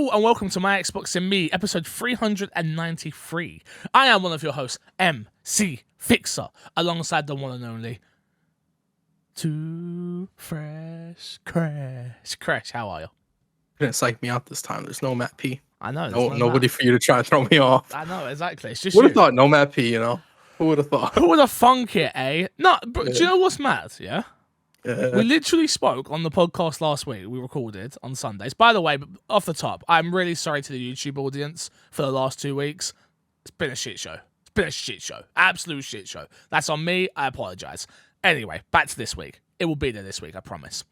Hello and welcome to My Xbox and Me, episode 393. I am one of your hosts, MC Fixer, alongside the one and only Too Fresh Crash. Crash, how are you? You didn't psych me out this time. There's no Matt P. I know. Nobody for you to try and throw me off. I know, exactly. It's just would have thought no Matt P, Who would have thought? Who would have thunk it, eh? No, but do you know what's mad, yeah? We literally spoke on the podcast last week. We recorded on Sundays. By the way, off the top, I'm really sorry to the YouTube audience for the last 2 weeks. It's been a shit show. Absolute shit show. That's on me. I apologize. Anyway, back to this week. It will be there this week, I promise.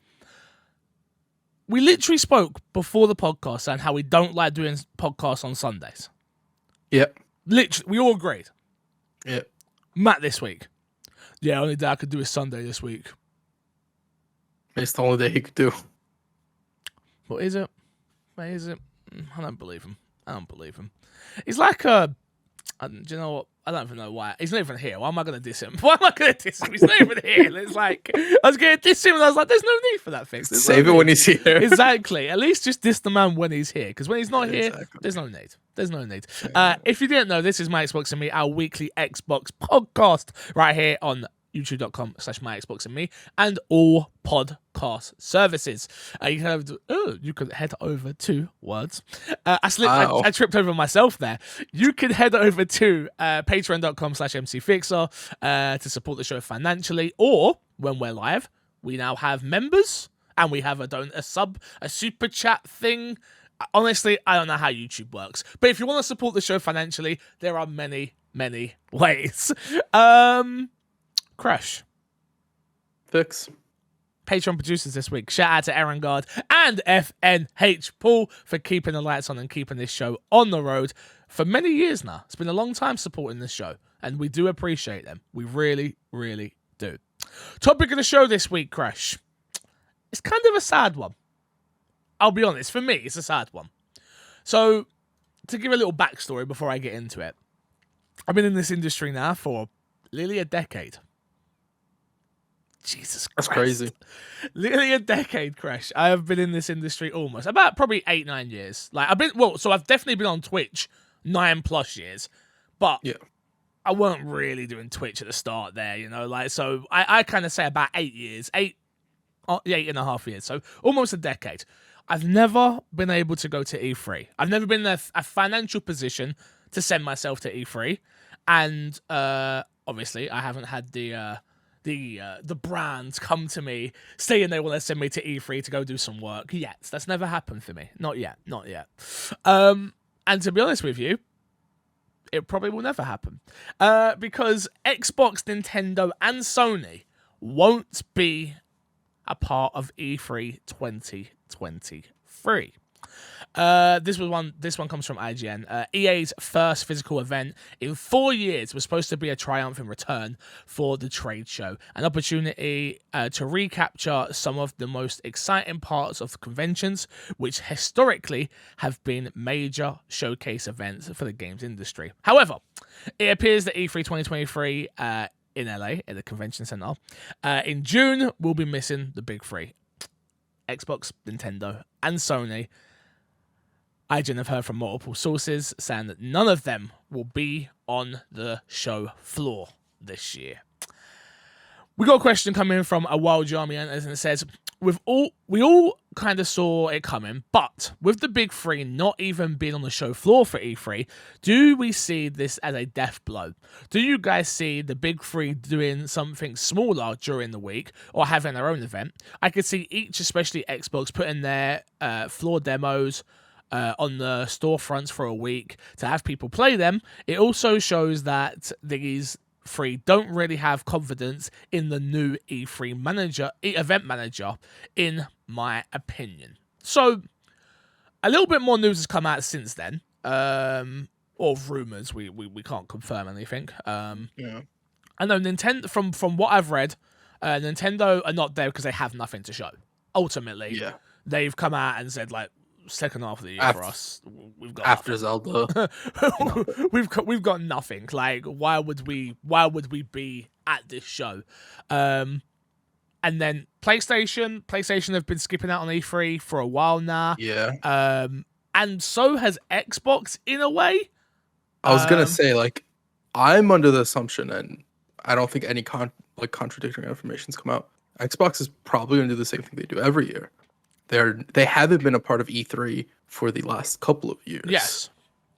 We literally spoke before the podcast saying how we don't like doing podcasts on Sundays. Yep. Literally, we all agreed. Yep. Matt this week. Yeah, only day I could do is Sunday this week. It's the only day he could do. What is it? I don't believe him. He's like do you know what? I don't even know why. He's not even here. Why am I going to diss him? He's not even here. It's like, I was going to diss him and I was like, there's no need for that fix. Save it when he's here. Exactly. At least just diss the man when he's here. Because when he's not here, there's no need. If you didn't know, this is My Xbox and Me, our weekly Xbox podcast right here on youtube.com/myxboxandme and all podcast services. You can head over to words. I tripped over myself there. You can head over to patreon.com/mcfixer to support the show financially, or when we're live, we now have members and we have a super chat thing. Honestly, I don't know how YouTube works, but if you want to support the show financially, there are many ways. Crash. Fix. Patreon producers this week. Shout out to Aaron Guard and FNH Paul for keeping the lights on and keeping this show on the road for many years now. It's been a long time supporting this show, and we do appreciate them. We really, really do. Topic of the show this week, Crash. It's kind of a sad one. I'll be honest, for me, it's a sad one. So, to give a little backstory before I get into it, I've been in this industry now for nearly a decade. Jesus Christ. That's crazy. Nearly a decade, Crash. I have been in this industry about probably 8-9 years. I've definitely been on Twitch 9+ years, but yeah, I weren't really doing Twitch at the start there, so I kind of say about 8 years, 8.5 years, so almost a decade. I've never been able to go to E3. I've never been in a financial position to send myself to E3, and obviously I haven't had the brands come to me saying they want to send me to E3 to go do some work yet. That's never happened for me. Not yet. And to be honest with you, it probably will never happen. Because Xbox, Nintendo, and Sony won't be a part of E3 2023. This one comes from IGN. EA's first physical event in 4 years was supposed to be a triumphant return for the trade show, an opportunity to recapture some of the most exciting parts of conventions, which historically have been major showcase events for the games industry. However, it appears that E3 2023 in LA at the Convention Center in June will be missing the big three: Xbox, Nintendo, and Sony. IGN have heard from multiple sources saying that none of them will be on the show floor this year. We got a question coming from a Wild Army, and it says, we all kind of saw it coming, but with the big three not even being on the show floor for E3, do we see this as a death blow? Do you guys see the big three doing something smaller during the week or having their own event? I could see each, especially Xbox, putting their floor demos on the storefronts for a week to have people play them. It also shows that these three don't really have confidence in the new E3 event manager, in my opinion. So, a little bit more news has come out since then, or rumors. We can't confirm anything. Yeah. I know Nintendo, from what I've read, Nintendo are not there because they have nothing to show. Ultimately, they've come out and said, second half of the year for us, we've got after nothing. Zelda. we've got nothing. Why would we be at this show? And then PlayStation have been skipping out on E3 for a while now. Yeah. and so has Xbox in a way. I was gonna Um, say, like, I'm under the assumption, and I don't think any contradictory information's come out. Xbox is probably gonna do the same thing they do every year. They haven't been a part of E3 for the last couple of years. Yes.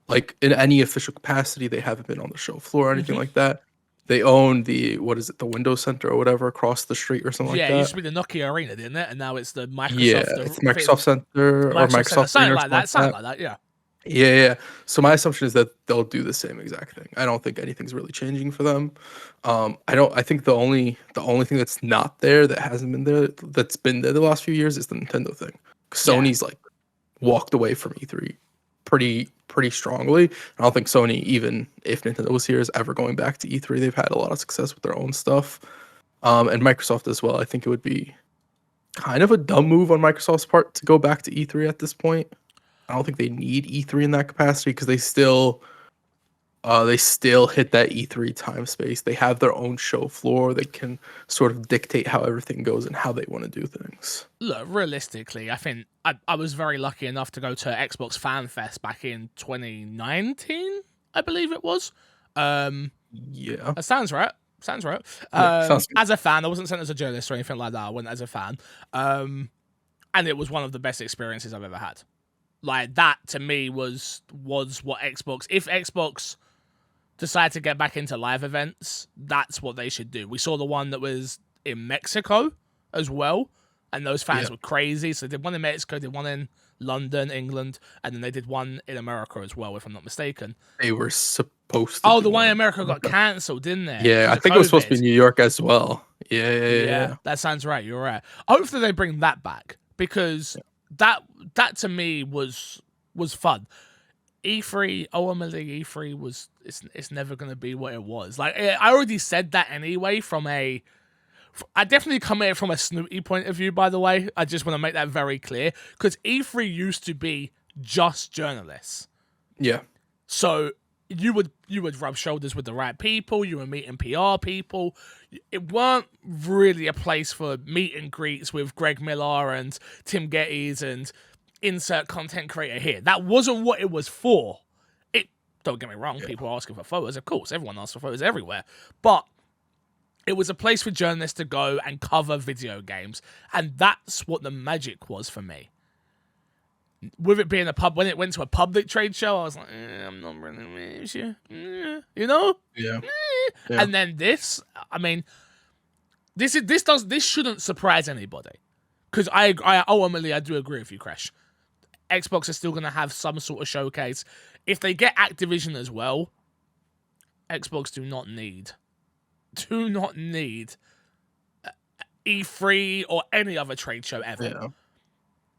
Like in any official capacity, they haven't been on the show floor or anything Mhm. like that. They own the the Windows Center or whatever across the street or something Yeah, like it used that. to be the Nokia Arena, didn't it? And now it's the Microsoft. Yeah, it's Microsoft Center or Microsoft Center, Microsoft Arena or something something like like that. Yeah. that. Yeah. So my assumption is that they'll do the same exact thing. I don't think anything's really changing for them. I think the only thing that's not there, that hasn't been there, that's been there the last few years, is the Nintendo thing. Sony's like walked away from E3 pretty strongly. I don't think Sony, even if Nintendo was here, is ever going back to E3. They've had a lot of success with their own stuff. And Microsoft as well. I think it would be kind of a dumb move on Microsoft's part to go back to E3 at this point. I don't think they need E3 in that capacity because they still hit that E3 time space. They have their own show floor. They can sort of dictate how everything goes and how they want to do things. Look, realistically, I think I was very lucky enough to go to Xbox Fan Fest back in 2019, I believe it was. Yeah. That sounds right. Sounds right. Yeah, sounds good. As a fan, I wasn't sent as a journalist or anything like that. I went as a fan. And it was one of the best experiences I've ever had. Like, that to me was what Xbox, if Xbox decide to get back into live events, that's what they should do. We saw the one that was in Mexico as well, and those fans were crazy. So they did one in Mexico, did one in London, England, and then they did one in America as well, if I'm not mistaken. They were supposed to. Oh, the one in America got cancelled, didn't it? Yeah, I think it was supposed to be New York as well. Yeah. That sounds right. You're right. Hopefully they bring that back, because that to me was fun. E3, ultimately E3 was it's never gonna be what it was. Like, I already said that anyway. I definitely come at it from a snooty point of view. By the way, I just want to make that very clear, because E3 used to be just journalists. Yeah. So you would rub shoulders with the right people. You were meeting PR people. It weren't really a place for meet and greets with Greg Miller and Tim Gettys and insert content creator here. That wasn't what it was for. Don't get me wrong, people are asking for photos. Of course, everyone asks for photos everywhere. But it was a place for journalists to go and cover video games. And that's what the magic was for me. With it being a pub, when it went to a public trade show, I was like, I'm not really sure. You know? Yeah. And then this, I mean, this shouldn't surprise anybody. Because I ultimately, I do agree with you, Crash. Xbox is still going to have some sort of showcase. If they get Activision as well, Xbox do not need E3 or any other trade show ever.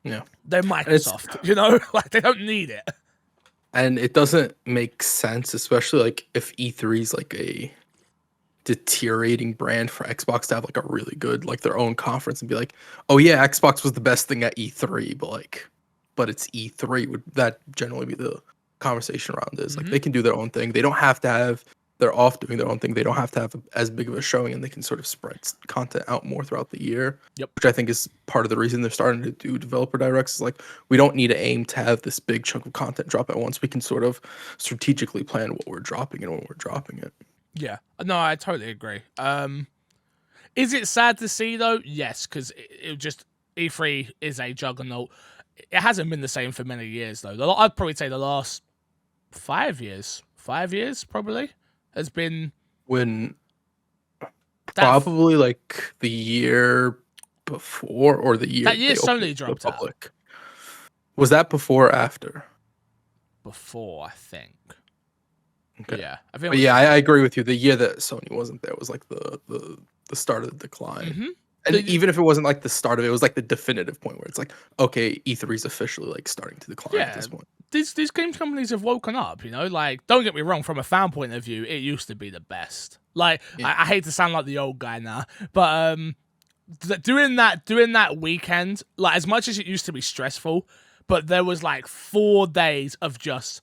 Yeah. They're Microsoft, you know? Like, they don't need it. And it doesn't make sense, especially like if E3 is like a deteriorating brand, for Xbox to have like a really good, like their own conference and be like, oh yeah, Xbox was the best thing at E3, but it's E3. Would that generally be the conversation around this? Like, they can do their own thing. They don't have to have, they're off doing their own thing. They don't have to have as big of a showing, and they can sort of spread content out more throughout the year. Yep. Which I think is part of the reason they're starting to do developer directs. Is like, we don't need to aim to have this big chunk of content drop at once. We can sort of strategically plan what we're dropping and when we're dropping it. Yeah. No, I totally agree. Is it sad to see though? Yes, because it just, E3 is a juggernaut. It hasn't been the same for many years though. I'd probably say the last 5 years. 5 years probably has been When probably like the year before, or the year that year they opened Sony to the dropped out. public. Was that before or after? Before, I think. Okay. Yeah, I think. But yeah, I agree with you. The year that Sony wasn't there was like the start of the decline. Mm-hmm. And even if it wasn't like the start of it, it was like the definitive point where it's like, okay, E3 is officially like starting to decline at this point. These game companies have woken up, you know? Like, don't get me wrong, from a fan point of view, it used to be the best. Like, I hate to sound like the old guy now, but doing that weekend, like, as much as it used to be stressful, but there was like 4 days of just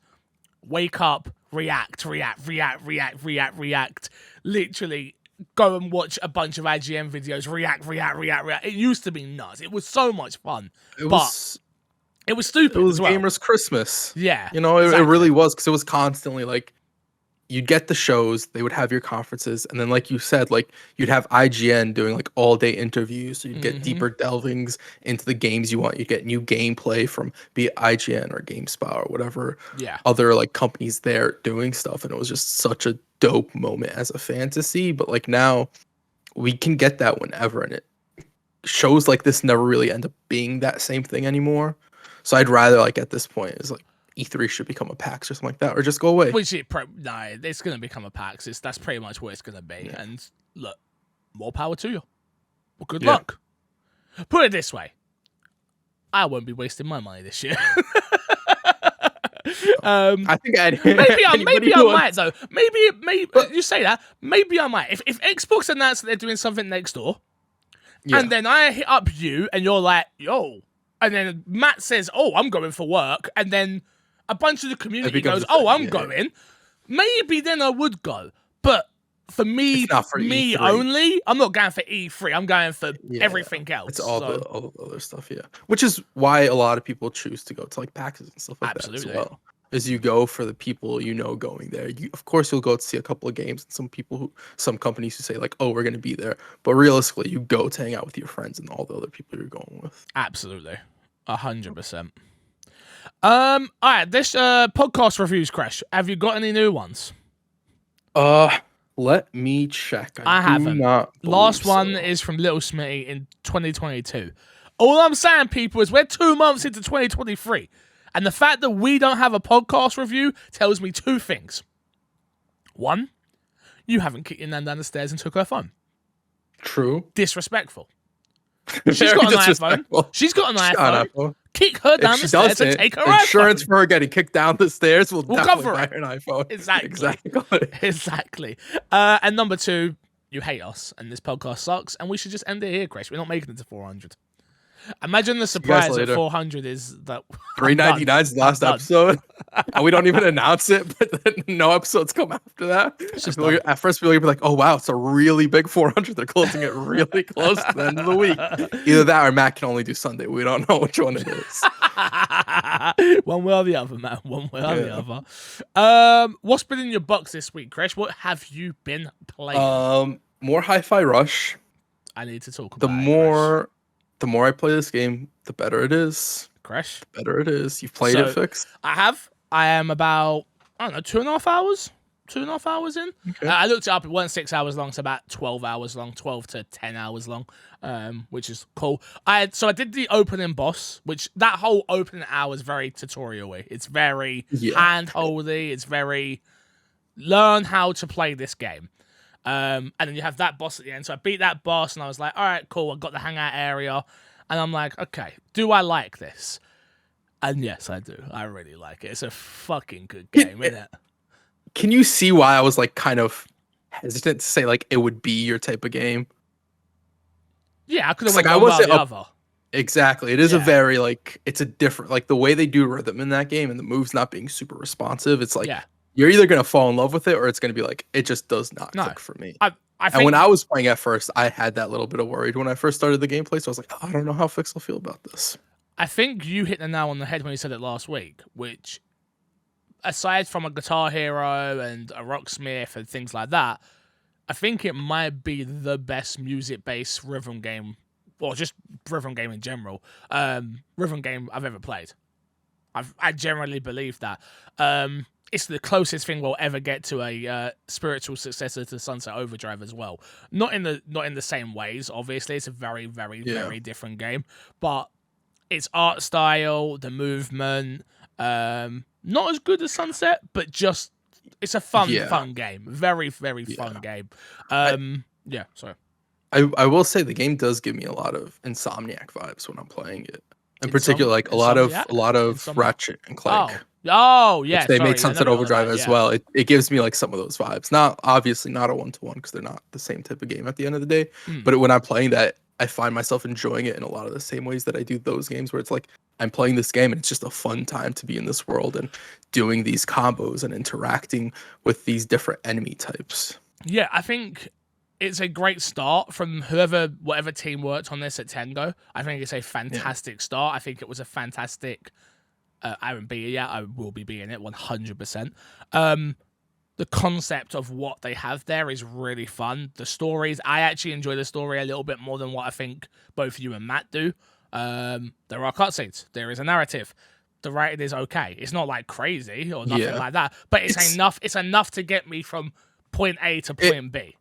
wake up, react, literally go and watch a bunch of IGN videos, react. It used to be nuts. It was so much fun. It was stupid It was as well. gamers Christmas. Yeah, You know, it exactly. really was, because it was constantly like you'd get the shows, they would have your conferences, and then like you said, like you'd have IGN doing like all day interviews, so you'd get deeper delvings into the games you want. You'd get new gameplay from be it IGN or GameSpot or whatever Yeah. other like companies there doing stuff, and it was just such a dope moment as a fan to see. But like now we can get that whenever, and it shows like this never really end up being that same thing anymore. So I'd rather like at this point is like E3 should become a PAX or something like that, or just go away. Which no, it's going to become a PAX. That's pretty much what it's going to be. Yeah. And look, more power to you. Well, good Yeah. luck. Put it this way, I won't be wasting my money this year. I think maybe anybody I who might though. Maybe you say that. Maybe I might. If Xbox announced that they're doing something next door, Yeah. and then I hit up you, and you're like, "Yo," and then Matt says, "Oh, I'm going for work," and then a bunch of the community becomes goes, a "Oh, thing, I'm yeah. going." Maybe then I would go, but for me, It's not for me E3. only, I'm not going for E3. I'm going for Yeah. everything else. It's all so. the other stuff, yeah. Which is why a lot of people choose to go to like PAXs and stuff like Absolutely. that as well. Is you go for the people you know going there. Of course you'll go to see a couple of games, and some companies who say like, oh, we're gonna be there. But realistically, you go to hang out with your friends and all the other people you're going with. Absolutely. 100%. All right, this podcast reviews, Crash. Have you got any new ones? Let me check. I do haven't. Not Last believe one so. is from Little Smitty in 2022. All I'm saying, people, is we're 2 months into 2023. And the fact that we don't have a podcast review tells me two things. One, you haven't kicked your nan down the stairs and took her phone. True. Disrespectful. She's Very got an iPhone. disrespectful. She's got an She's got an iPhone. Kick her down If the she stairs and doesn't, take her insurance iPhone. for her getting kicked down the stairs will We'll definitely cover buy it. her an iPhone. Exactly. Exactly. Exactly. And number two, you hate us, and this podcast sucks, and we should just end it here, Chris. We're not making it to 400. Imagine the surprise at later. 400 is that $3.99 is the last done. episode. And we don't even announce it, but then no episodes come after that. just People- done. At first, people will be like, oh, wow, it's a really big 400. They're closing it really close to the end of the week. Either that or Matt can only do Sunday. We don't know which one it is. One way or the other, man. One way or the Yeah. other. What's been in your box this week, Chris? What have you been playing? More Hi-Fi Rush. I need to talk about The more I play this game, the better it is. Chris. The better it is. You've played So- it, Fix? I have. I am about, I don't know, 2.5 hours? 2.5 hours in. Okay. I looked it up. It wasn't 6 hours long, so about 12 hours long, 12 to 10 hours long, which is cool. So I did the opening boss, which that whole opening hour is very tutorial-y. It's very Yeah. hand-holdy. It's very learn how to play this game. And then you have that boss at the end. So I beat that boss, and I was like, all right, cool. I got the hangout area. And I'm like, okay, do I like this? And yes, I do. I really like it. It's a fucking good game, isn't it? Can you see why I was like kind of hesitant to say like it would be your type of game? Yeah, I could have It's went like, I one way or wasn't the up- other. Exactly. It is a Yeah. very like it's a different like the way they do rhythm in that game and the moves not being super responsive. It's like Yeah. you're either gonna fall in love with it or it's gonna be like it just does not No. click for me. I And think when I was playing at first, I had that little bit of worried when I first started the gameplay. So I was like, oh, I don't know how Fix will feel about this. I think you hit the nail on the head when you said it last week, which aside from a Guitar Hero and a Rocksmith and things like that, I think it might be the best music-based rhythm game, or just rhythm game in general, rhythm game I've ever played. I generally believe that. It's the closest thing we'll ever get to a spiritual successor to Sunset Overdrive as well. Not in the same ways, obviously. It's a very, very, Yeah. very different game, but its art style, the movement, not as good as Sunset, but just it's a fun game. Very, very fun game. Yeah, sorry. I will say the game does give me a lot of Insomniac vibes when I'm playing it. In particular, like a lot of Insomniac? Ratchet and Clank. Oh, yeah. Which they sorry, made yeah, Sunset never got Overdrive that, as yeah. well. It gives me like some of those vibes. Not obviously not a 1-to-1 because they're not the same type of game at the end of the day. Mm. But when I'm playing that, I find myself enjoying it in a lot of the same ways that I do those games where it's like I'm playing this game and it's just a fun time to be in this world and doing these combos and interacting with these different enemy types. Yeah, I think it's a great start from whatever team worked on this at Tengo. I think it's a fantastic start. I think it was a fantastic. I haven't been it yet. I will be being it 100%. The concept of what they have there is really fun. The stories, I actually enjoy the story a little bit more than what I think both you and Matt do. There are cutscenes. There is a narrative. The writing is okay. It's not like crazy or nothing like that, but it's enough. It's enough to get me from point A to point B.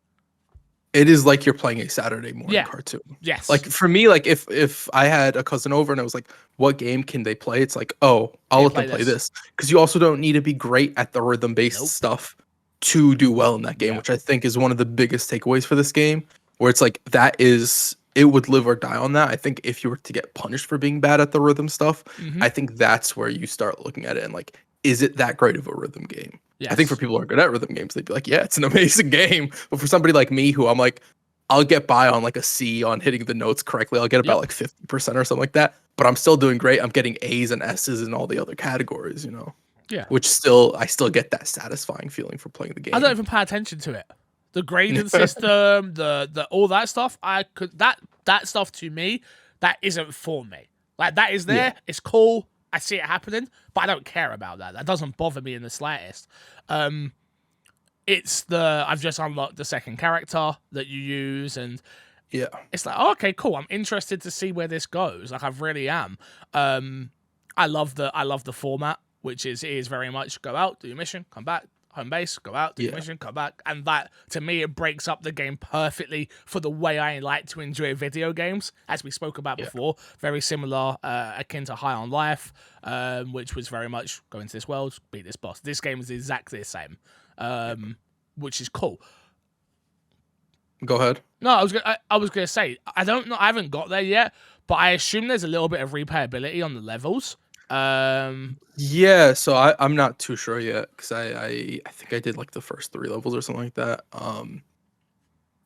It is like you're playing a Saturday morning cartoon. Yes. Like for me, like if I had a cousin over and I was like, what game can they play? It's like, oh, I'll let them play this. Because you also don't need to be great at the rhythm-based stuff to do well in that game, which I think is one of the biggest takeaways for this game, where it's like it would live or die on that. I think if you were to get punished for being bad at the rhythm stuff, I think that's where you start looking at it and like, is it that great of a rhythm game? Yes. I think for people who are good at rhythm games, they'd be like, yeah, it's an amazing game. But for somebody like me, who I'm like, I'll get by on like a C on hitting the notes correctly. I'll get about like 50% or something like that. But I'm still doing great. I'm getting A's and S's in all the other categories, you know? Yeah. Which I still get that satisfying feeling for playing the game. I don't even pay attention to it. The grading system, the all that stuff, that stuff to me, that isn't for me. Like that is there, it's cool. I see it happening, but I don't care about that. That doesn't bother me in the slightest. I've just unlocked the second character that you use, and it's like, oh, okay, cool. I'm interested to see where this goes. Like I really am. I love the format, which is very much go out, do your mission, come back, home base, go out, do your mission, come back. And that, to me, it breaks up the game perfectly for the way I like to enjoy video games, as we spoke about before. Very similar, akin to High on Life, which was very much go into this world, beat this boss. This game is exactly the same, which is cool. Go ahead. No, I was gonna say, I don't know, I haven't got there yet, but I assume there's a little bit of replayability on the levels. Yeah, so I'm not too sure yet, because I think I did like the first 3 levels or something like that.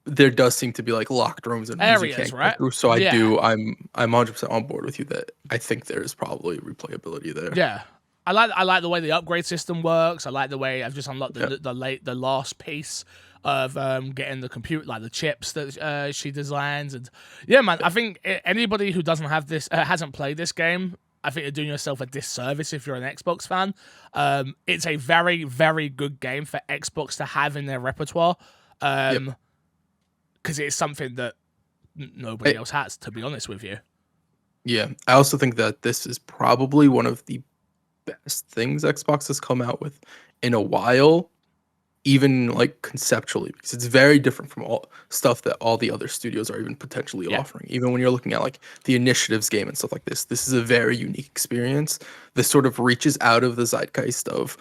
There does seem to be like locked rooms and areas, right? Through, so I'm 100% on board with you that I think there's probably replayability there. Yeah. I like the way the upgrade system works. I like the way I've just unlocked the last piece of getting the computer, like the chips that she designs, and man, I think anybody who doesn't have this hasn't played this game, I think you're doing yourself a disservice if you're an Xbox fan. It's a very, very good game for Xbox to have in their repertoire, because it's something that nobody else has, to be honest with you. Yeah, I also think that this is probably one of the best things Xbox has come out with in a while, even like conceptually, because it's very different from all stuff that all the other studios are even potentially offering. Even when you're looking at like the Initiatives game and stuff like this is a very unique experience. This sort of reaches out of the zeitgeist of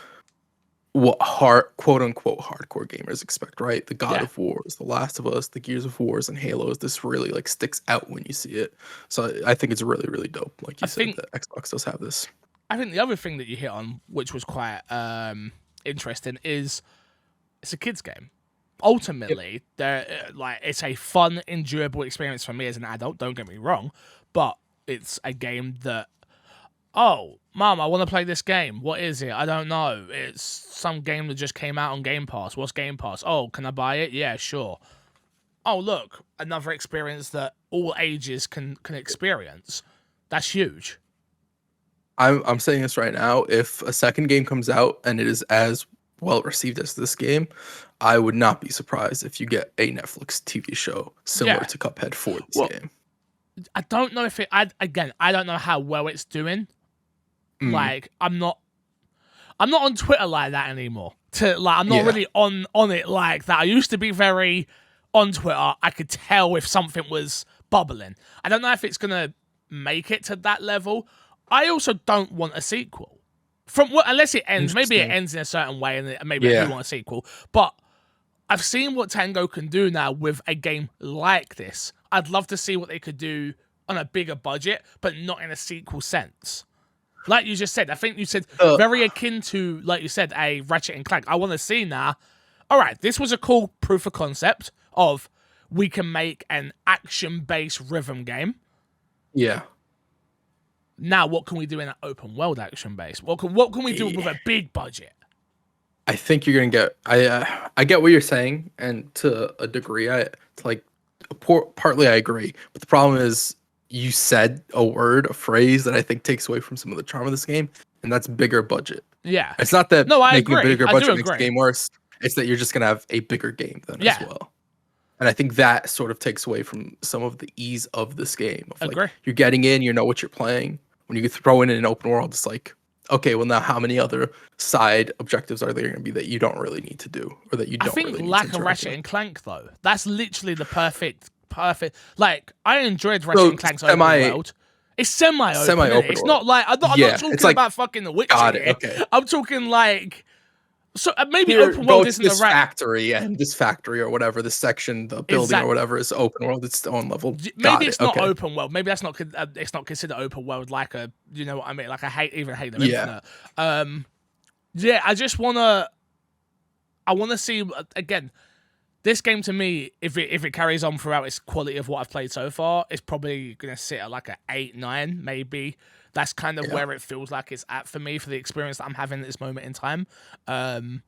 what quote unquote hardcore gamers expect, right? The God of Wars, The Last of Us, the Gears of Wars, and Halos. This really like sticks out when you see it. So I think it's really, really dope. Like you said, that Xbox does have this. I think the other thing that you hit on, which was quite interesting, is it's a kids game. Ultimately, it's a fun, enjoyable experience for me as an adult. Don't get me wrong, but it's a game that, oh, Mom, I want to play this game. What is it? I don't know. It's some game that just came out on Game Pass. What's Game Pass? Oh, can I buy it? Yeah, sure. Oh, look, another experience that all ages can experience. That's huge. I'm saying this right now. If a second game comes out and it is as well received as this game, I would not be surprised if you get a Netflix TV show similar to Cuphead for this game. I don't know if I don't know how well it's doing. Like I'm not on Twitter like that anymore. I'm not really on it like that. I used to be very on Twitter. I could tell if something was bubbling. I don't know if it's gonna make it to that level. I also don't want a sequel. Unless it ends, maybe it ends in a certain way, and maybe I do want a sequel. But I've seen what Tango can do now with a game like this. I'd love to see what they could do on a bigger budget, but not in a sequel sense. Like you just said, I think you said very akin to, like you said, a Ratchet and Clank. I want to see now. All right, this was a cool proof of concept of we can make an action-based rhythm game. Yeah. Now, what can we do in an open world action base? What can we do with a big budget? I think you're gonna get. I get what you're saying, and to a degree, partly I agree. But the problem is, you said a phrase that I think takes away from some of the charm of this game, and that's bigger budget. Yeah. It's not that No, I making a agree. bigger I do budget makes the agree. game worse. It's that you're just gonna have a bigger game then Yeah. as well. And I think that sort of takes away from some of the ease of this game. Of Agree. you're getting in, you know what you're playing. When you throw in an open world, it's like, okay, well now how many other side objectives are there going to be that you don't really need to do, or that you don't I think really need like to a interact Ratchet with? and Clank though. That's literally the perfect. Like I enjoyed Ratchet and Clank's open world. It's semi-open. Semi-open It's world. not like I'm not Yeah, talking it's like, about fucking The Witcher got it, here. okay. I'm talking like maybe Here, open go world to isn't the this right. factory, and this factory or whatever, this section, the building Exact- or whatever is open world. It's its own level. Maybe it's not okay. open world. Maybe that's not. It's not considered open world. Like a, you know what I mean? Like I hate Halo Yeah. Infinite. Yeah. I just wanna. I wanna see again. This game to me, if it carries on throughout its quality of what I've played so far, it's probably gonna sit at like an 8, 9, maybe. That's kind of where it feels like it's at for me for the experience that I'm having at this moment in time. And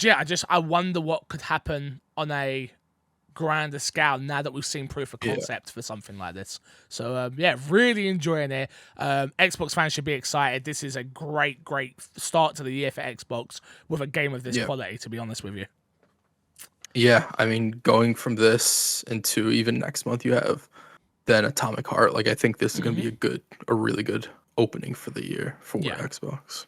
yeah, I wonder what could happen on a grander scale now that we've seen proof of concept for something like this. So yeah, really enjoying it. Xbox fans should be excited. This is a great start to the year for Xbox with a game of this quality, to be honest with you. Yeah, I mean, going from this into even next month, you have then Atomic Heart. Like, I think this is going to be a really good opening for the year for Xbox.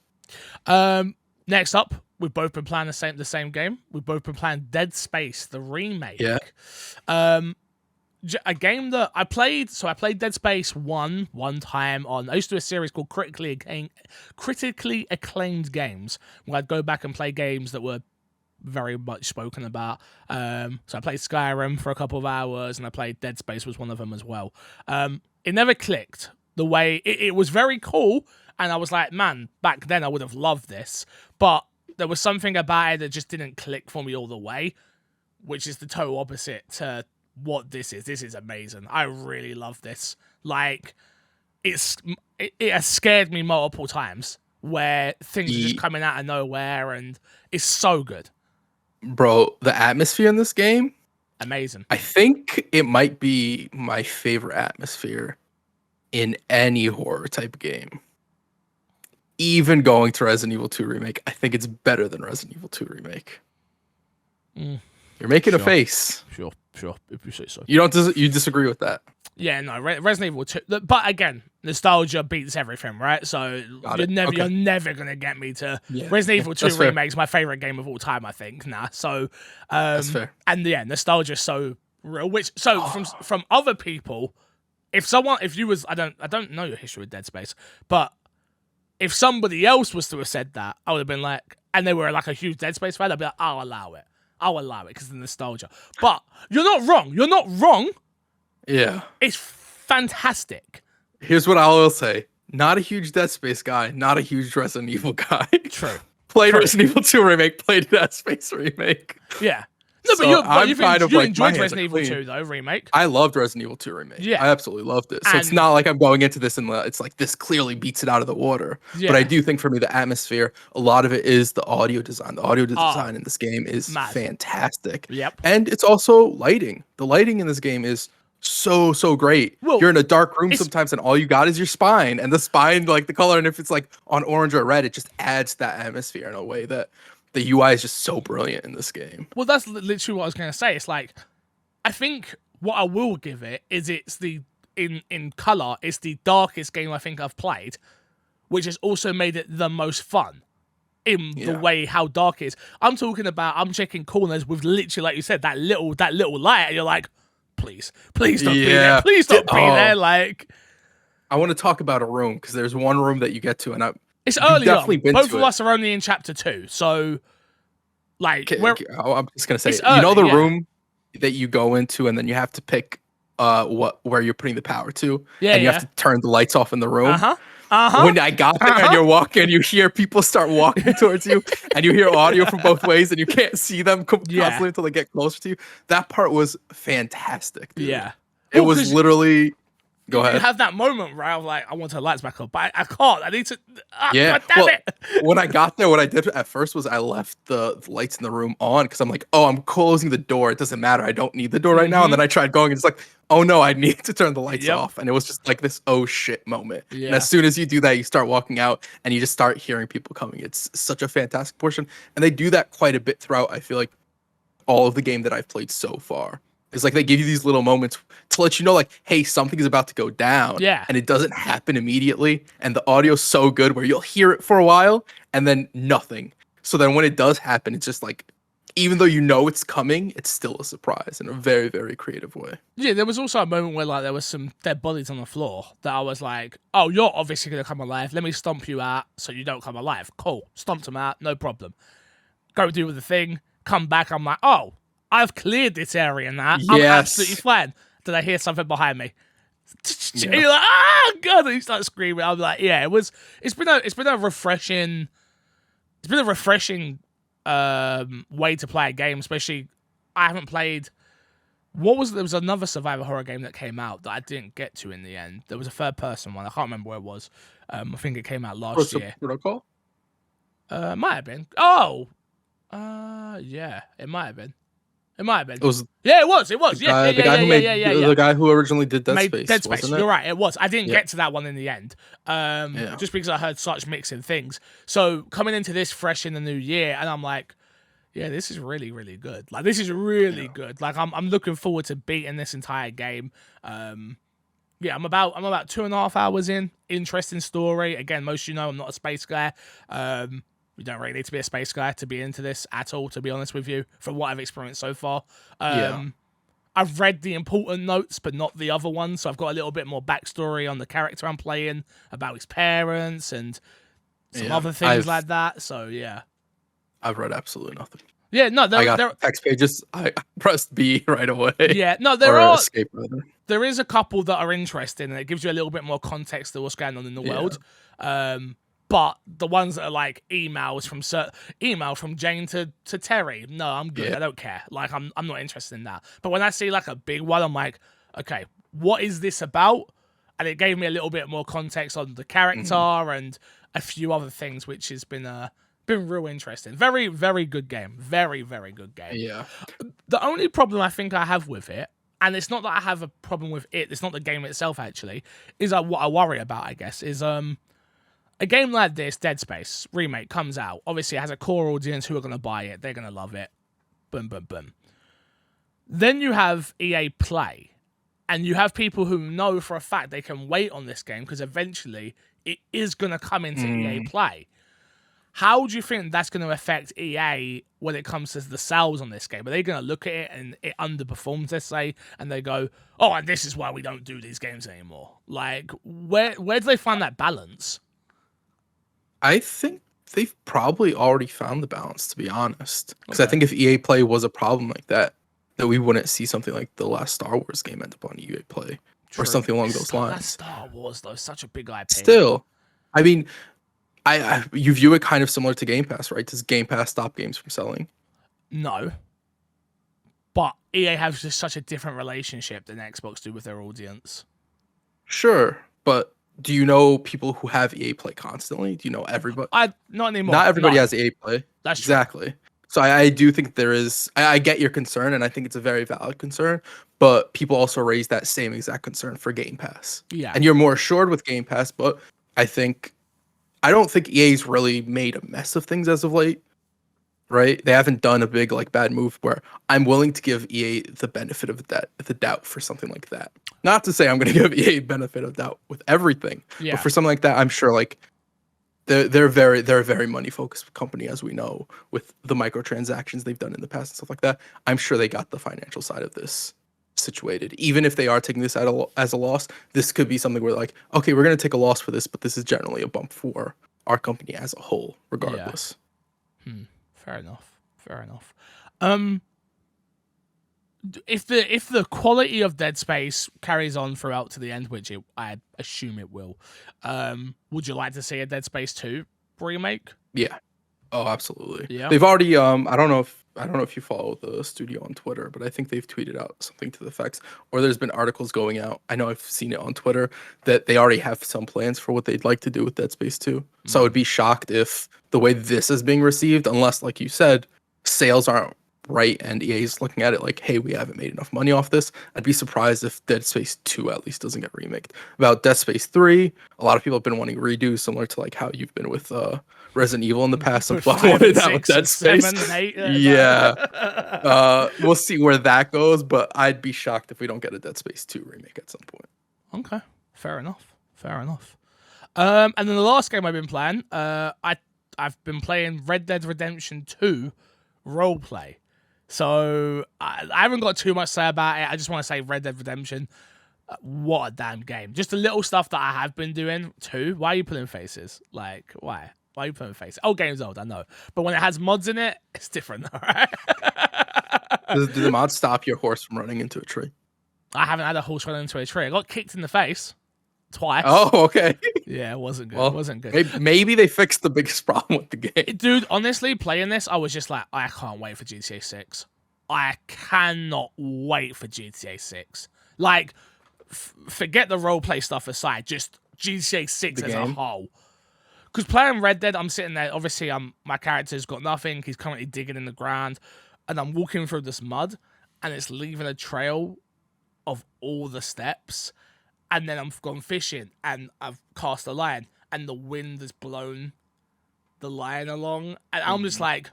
Next up, we've both been playing the same game. We've both been playing Dead Space, the remake. Yeah. A game that I played. So I played Dead Space one time on. I used to do a series called critically acclaimed games, where I'd go back and play games that were very much spoken about. So I played Skyrim for a couple of hours, and I played Dead Space was one of them as well. It never clicked the way it was very cool, and I was like, man, back then I would have loved this, but there was something about it that just didn't click for me all the way, which is the total opposite to what this is. This is amazing. I really love this. Like, it has scared me multiple times where things are just coming out of nowhere, and it's so good. Bro, the atmosphere in this game, amazing. I think it might be my favorite atmosphere in any horror type game. Even going to Resident Evil 2 Remake, I think it's better than Resident Evil 2 Remake. You're making a face. Sure, if you say so. You disagree with that? Yeah, no, Resident Evil 2. But again, nostalgia beats everything, right? So you're never gonna get me to Resident Evil 2 Remake's my favorite game of all time, I think. Nah. So that's fair. And yeah, nostalgia's so real. From other people, if you was I don't know your history with Dead Space, but if somebody else was to have said that, I would have been like, and they were like a huge Dead Space fan, I'd be like, I'll allow it because of the nostalgia. But you're not wrong. Yeah. It's fantastic. Here's what I will say. Not a huge Dead Space guy, not a huge Resident Evil guy. True. Played Resident Evil 2 Remake, played Dead Space Remake. Yeah. No, So but you like, enjoyed my hands Resident are Evil clean. 2, though, remake. I loved Resident Evil 2 Remake. Yeah. I absolutely loved it. So it's And- not like I'm going into this and it's like this clearly beats it out of the water. Yeah. But I do think for me, the atmosphere, a lot of it is the audio design. The audio design in this game is fantastic. Yep. And it's also lighting. The lighting in this game is so great. Well, you're in a dark room sometimes and all you got is your spine, and the spine, like the color, and if it's like on orange or red, it just adds to that atmosphere in a way that the UI is just so brilliant in this game. Well, that's literally what I was going to say. It's like, I think what I will give it is it's in color, it's the darkest game I think I've played, which has also made it the most fun in the way how dark it is. I'm talking about, I'm checking corners with literally, like you said, that little light, and you're like, please don't be there. Please don't be there. Like, I want to talk about a room because there's one room that you get to, and it's early definitely on. been Both to of it. us are only in chapter 2, so like, I'm just gonna say, It's you know the early, yeah. room that you go into, and then you have to pick where you're putting the power to, and you have to turn the lights off in the room. When I got there and you're walking, you hear people start walking towards you, and you hear audio from both ways, and you can't see them constantly until they get closer to you. That part was fantastic, dude. Yeah. It Well, was 'cause- literally Go You ahead. have that moment where I'm like, I want to lights back up, but I can't. I need to. Yeah. God damn Well, it! when I got there, what I did at first was I left the lights in the room on because I'm like, oh, I'm closing the door. It doesn't matter. I don't need the door right now. And then I tried going, and it's like, oh no, I need to turn the lights Yep. off. And it was just like this oh shit moment. And Yeah. as soon as you do that, you start walking out and you just start hearing people coming. It's such a fantastic portion. And they do that quite a bit throughout, I feel like, all of the game that I've played so far. It's like they give you these little moments to let you know, like, hey, something is about to go down. Yeah. And it doesn't happen immediately. And the audio's so good where you'll hear it for a while and then nothing. So then when it does happen, it's just like, even though you know it's coming, it's still a surprise in a very, very creative way. Yeah, there was also a moment where like there was some dead bodies on the floor that I was like, oh, you're obviously gonna come alive. Let me stomp you out so you don't come alive. Cool. Stomped them out, no problem. Go do the thing, come back, I'm like, oh, I've cleared this area now. I'm Yes. absolutely fine. Did I hear something behind me? Yeah. You're like, oh god, and you start screaming. I'm like, yeah, it's been a refreshing way to play a game, especially I haven't played there was another survival horror game that came out that I didn't get to in the end. There was a third person one. I can't remember where it was. I think it came out last year. Protocol? Might have been. Oh, yeah, it might have been. It might have been. It was Yeah, it was. It was. Yeah, the guy who made yeah. the guy who originally did Dead Made Space. Dead Space. Wasn't it? You're right. It was. I didn't Yeah. get to that one in the end. Just because I heard such mixing things. So coming into this fresh in the new year, and I'm like, yeah, this is really, really good. Like this is really good. Like I'm looking forward to beating this entire game. Yeah, I'm about 2.5 hours in. Interesting story. Again, most of you know I'm not a space guy. You don't really need to be a space guy to be into this at all, to be honest with you, from what I've experienced so far. I've read the important notes, but not the other ones, so I've got a little bit more backstory on the character I'm playing, about his parents, and some other things like that, so yeah. I've read absolutely nothing. Yeah, no, I got text pages. I pressed B right away. Yeah, no, escape rather. There is a couple that are interesting, and it gives you a little bit more context to what's going on in the world. But the ones that are like email from Jane to Terry, no, I'm good. I don't care. Like I'm not interested in that. But when I see like a big one, I'm like, okay, what is this about? And it gave me a little bit more context on the character and a few other things, which has been real interesting. Very, very good game. Very, very good game. Yeah. The only problem I think I have with it, and it's not that I have a problem with it, it's not the game itself actually, is what I worry about, I guess, is a game like this, Dead Space remake, comes out. Obviously, it has a core audience who are going to buy it. They're going to love it. Boom, boom, boom. Then you have EA Play, and you have people who know for a fact they can wait on this game because eventually it is going to come into EA Play. How do you think that's going to affect EA when it comes to the sales on this game? Are they going to look at it and it underperforms, let's say, and they go, oh, and this is why we don't do these games anymore? Like, where do they find that balance? I think they've probably already found the balance, to be honest. Because I think if EA Play was a problem like that we wouldn't see something like the last Star Wars game end up on EA Play or something along those lines. That Star Wars, though, such a big IP. Still, I mean, you view it kind of similar to Game Pass, right? Does Game Pass stop games from selling? No. But EA has just such a different relationship than Xbox do with their audience. Sure, but do you know people who have EA Play constantly? Do you know everybody? Not anymore. Not everybody has EA Play. That's exactly. True. So I do think there is. I get your concern, and I think it's a very valid concern. But people also raise that same exact concern for Game Pass. Yeah. And you're more assured with Game Pass, but I don't think EA's really made a mess of things as of late. Right? They haven't done a big bad move where I'm willing to give EA the benefit of the doubt for something like that. Not to say I'm going to give EA benefit of doubt with everything, but for something like that, I'm sure they're a very money focused company, as we know, with the microtransactions they've done in the past and stuff like that. I'm sure they got the financial side of this situated. Even if they are taking this as a loss, this could be something where okay, we're going to take a loss for this, but this is generally a bump for our company as a whole, regardless. Yeah. Fair enough. If the quality of Dead Space carries on throughout to the end, which I assume it will, would you like to see a Dead Space 2 remake? Yeah. Oh, absolutely. Yeah. They've already I don't know if you follow the studio on Twitter, but I think they've tweeted out something to the effects, or there's been articles going out. I know I've seen it on Twitter that they already have some plans for what they'd like to do with Dead Space 2. So I would be shocked if the way this is being received, unless, like you said, sales aren't right and EA is looking at it like, hey, we haven't made enough money off this. I'd be surprised if Dead Space 2 at least doesn't get remade. About Dead Space 3, a lot of people have been wanting redo, similar to like how you've been with Resident Evil in the past. Some With people 5 and wanted that with 6 Dead and Space. 7 and 8. Yeah. We'll see where that goes, but I'd be shocked if we don't get a Dead Space 2 remake at some point. Okay, fair enough. And then the last game I've been playing, I've been playing Red Dead Redemption 2 roleplay. So I haven't got too much to say about it. I just want to say Red Dead Redemption, what a damn game. Just the little stuff that I have been doing too. Why are you putting faces? Like, why? Why are you putting faces? Oh, game's old, I know. But when it has mods in it, it's different, all right? Do the mods stop your horse from running into a tree? I haven't had a horse run into a tree. I got kicked in the face twice. Oh, okay. Yeah, it wasn't good. Well, It wasn't good. maybe they fixed the biggest problem with the game. Dude, honestly, playing this, I was just like, I can't wait for GTA 6. I cannot wait for GTA 6. Like, forget the roleplay stuff aside, just GTA 6 The as a game? whole. Because playing Red Dead, I'm sitting there, obviously, my character's got nothing, he's currently digging in the ground, and I'm walking through this mud, and it's leaving a trail of all the steps, and then I've gone fishing, and I've cast a line, and the wind has blown the line along, and I'm just like,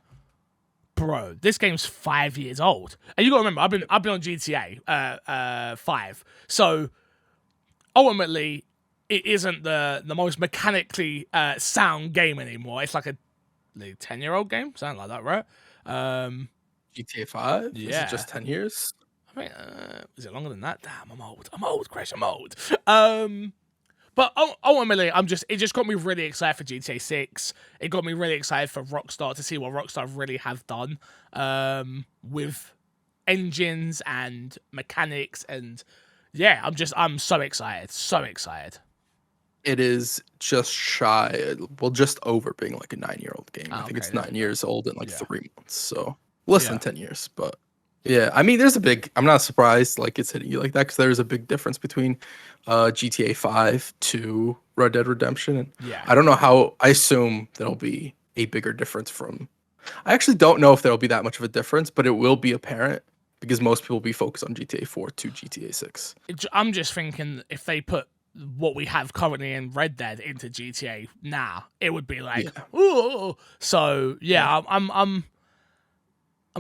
bro, this game's 5 years old. And you gotta remember, I've been on GTA 5. So ultimately, it isn't the most mechanically sound game anymore. It's like a 10-year-old game, something like that, right? GTA 5? Is Yeah. it just 10 years? I mean, is it longer than that? Damn, I'm old, Crash, I'm old. But ultimately, it just got me really excited for GTA 6. It got me really excited for Rockstar to see what Rockstar really have done with engines and mechanics. And yeah, I'm so excited. It is just shy, well, just over being like a 9-year-old game. I think Okay, it's 9 years old in like yeah. 3 months. So less than Yeah. 10 years. But yeah, I mean, I'm not surprised like it's hitting you like that because there's a big difference between GTA 5 to Red Dead Redemption. And Yeah. I don't know how, I assume there'll be a bigger difference from, I actually don't know if there'll be that much of a difference, but it will be apparent because most people will be focused on GTA 4 to GTA 6. I'm just thinking if they put what we have currently in Red Dead into GTA now, it would be like, ooh. So yeah, I'm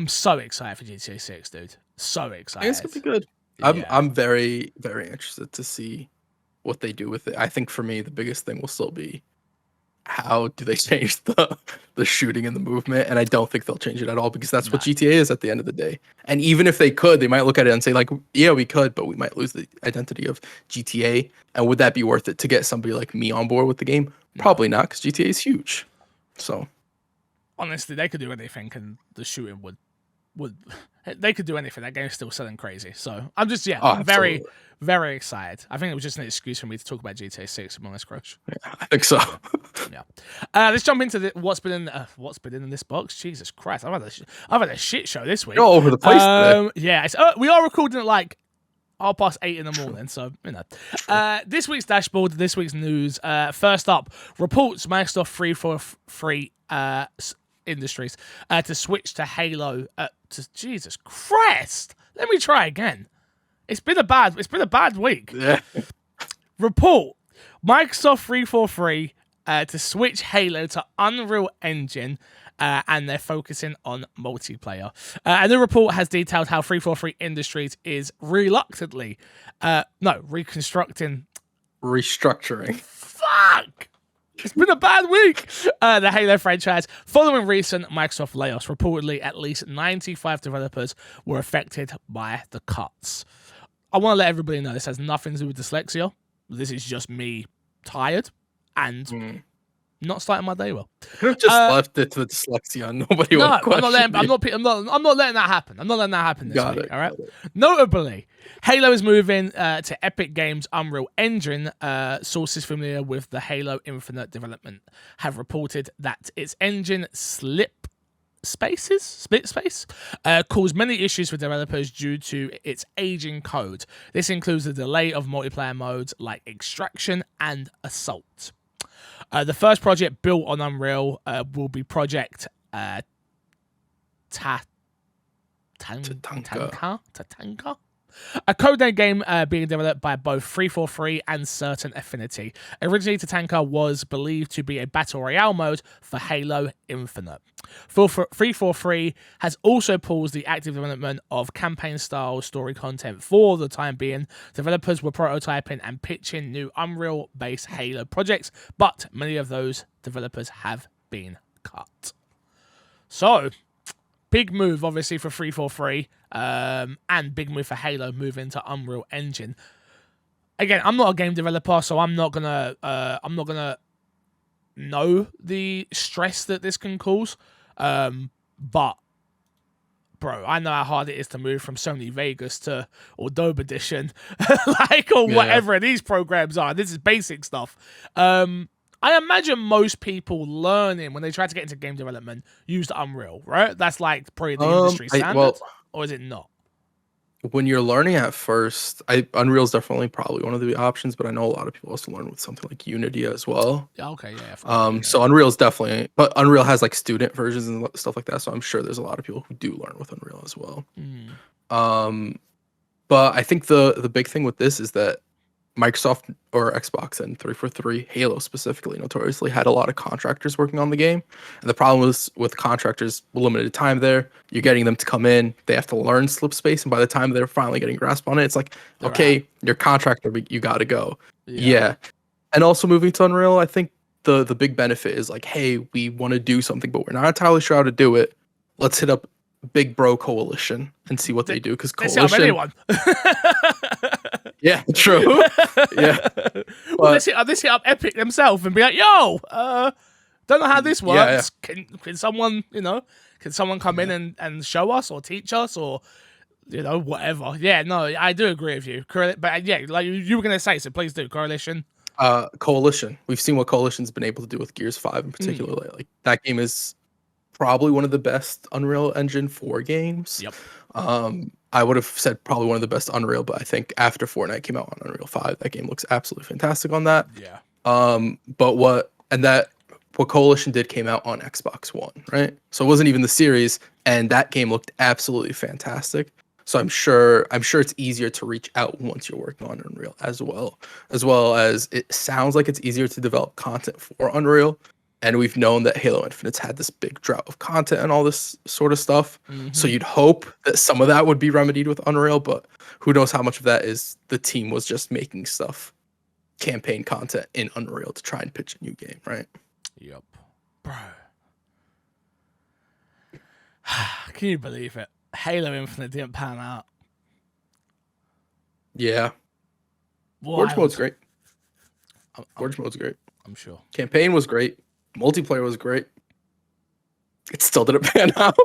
so excited for GTA 6, dude. So I excited. think it's gonna be good. Yeah. I'm very, very interested to see what they do with it. I think for me, the biggest thing will still be how do they change the shooting and the movement, and I don't think they'll change it at all because that's what GTA is at the end of the day. And even if they could, they might look at it and say like, yeah, we could, but we might lose the identity of GTA. And would that be worth it to get somebody like me on board with the game? Probably not, because GTA is huge. So Honestly, they could do anything, and the shooting would they could do anything. That game's still selling crazy. So I'm just I'm very, absolutely. very excited. I think it was just an excuse for me to talk about GTA 6 among us, Crush. Yeah, I think so. Yeah. Let's jump into what's been in this box. Jesus Christ, I've had a shit show this week. You're all over the place today. Yeah, we are recording at like 8:30 in the morning, so you know. This week's dashboard, this week's news. First up, reports Microsoft 343 Industries to switch to Halo. Jesus Christ, let me try again. It's been a bad week. Yeah. Report Microsoft 343 to switch Halo to Unreal Engine, and they're focusing on multiplayer. And the report has detailed how 343 Industries is reluctantly, Restructuring. Fuck! It's been a bad week. The Halo franchise, following recent Microsoft layoffs, reportedly at least 95 developers were affected by the cuts. I want to let everybody know this has nothing to do with dyslexia. This is just me tired and Not starting my day well. I could have just left it to the dyslexia. And nobody would No, question I'm not letting that happen. I'm not letting that happen this Got week. it, All right. got it. Notably, Halo is moving to Epic Games' Unreal Engine. Sources familiar with the Halo Infinite development have reported that its engine split space caused many issues for developers due to its aging code. This includes the delay of multiplayer modes like Extraction and Assault. The first project built on Unreal will be Project Tatanka, a codename game being developed by both 343 and Certain Affinity. Originally, Tatanka was believed to be a battle royale mode for Halo Infinite. 343 has also paused the active development of campaign-style story content for the time being. Developers were prototyping and pitching new Unreal-based Halo projects, but many of those developers have been cut. So, big move, obviously, for 343, and big move for Halo moving to Unreal Engine. Again, I'm not a game developer, so I'm not gonna know the stress that this can cause. But bro, I know how hard it is to move from Sony Vegas to Adobe Edition, whatever these programs are. This is basic stuff. I imagine most people learning when they try to get into game development used Unreal, right? That's like probably the industry standard, or is it not? When you're learning at first, Unreal's definitely probably one of the options, but I know a lot of people also learn with something like Unity as well. Yeah, okay, yeah. So Unreal's definitely, but Unreal has like student versions and stuff like that. So I'm sure there's a lot of people who do learn with Unreal as well. But I think the big thing with this is that Microsoft or Xbox and 343, Halo specifically, notoriously had a lot of contractors working on the game. And the problem was with contractors, limited time there. You're getting them to come in, they have to learn slip space, and by the time they're finally getting grasp on it, it's like, okay, you're contractor, but you got to go. Yeah. And also moving to Unreal, I think the big benefit is like, hey, we want to do something, but we're not entirely sure how to do it. Let's hit up Big Bro Coalition and see what they do, because Coalition. Anyone. Yeah, true. Yeah. Well, let's hit up Epic themselves and be like, yo, don't know how this works. Yeah. Can someone, can someone come in and show us or teach us or, whatever. Yeah, no, I do agree with you. But yeah, like you were going to say, so please do. Coalition. Coalition. We've seen what Coalition's been able to do with Gears 5 in particular lately. That game is probably one of the best Unreal Engine 4 games. Yep. I would have said probably one of the best Unreal, but I think after Fortnite came out on Unreal 5, that game looks absolutely fantastic on that. Yeah. But what Coalition did came out on Xbox One, right? So it wasn't even the series, and that game looked absolutely fantastic. So I'm sure it's easier to reach out once you're working on Unreal as well as it sounds like it's easier to develop content for Unreal. And we've known that Halo Infinite's had this big drought of content and all this sort of stuff. Mm-hmm. So you'd hope that some of that would be remedied with Unreal, but who knows how much of that is the team was just making stuff, campaign content in Unreal to try and pitch a new game, right? Yep. Bro. Can you believe it? Halo Infinite didn't pan out. Yeah. Forge mode's great. Forge mode's great. I'm sure. Campaign was great. Multiplayer was great. It still didn't pan out.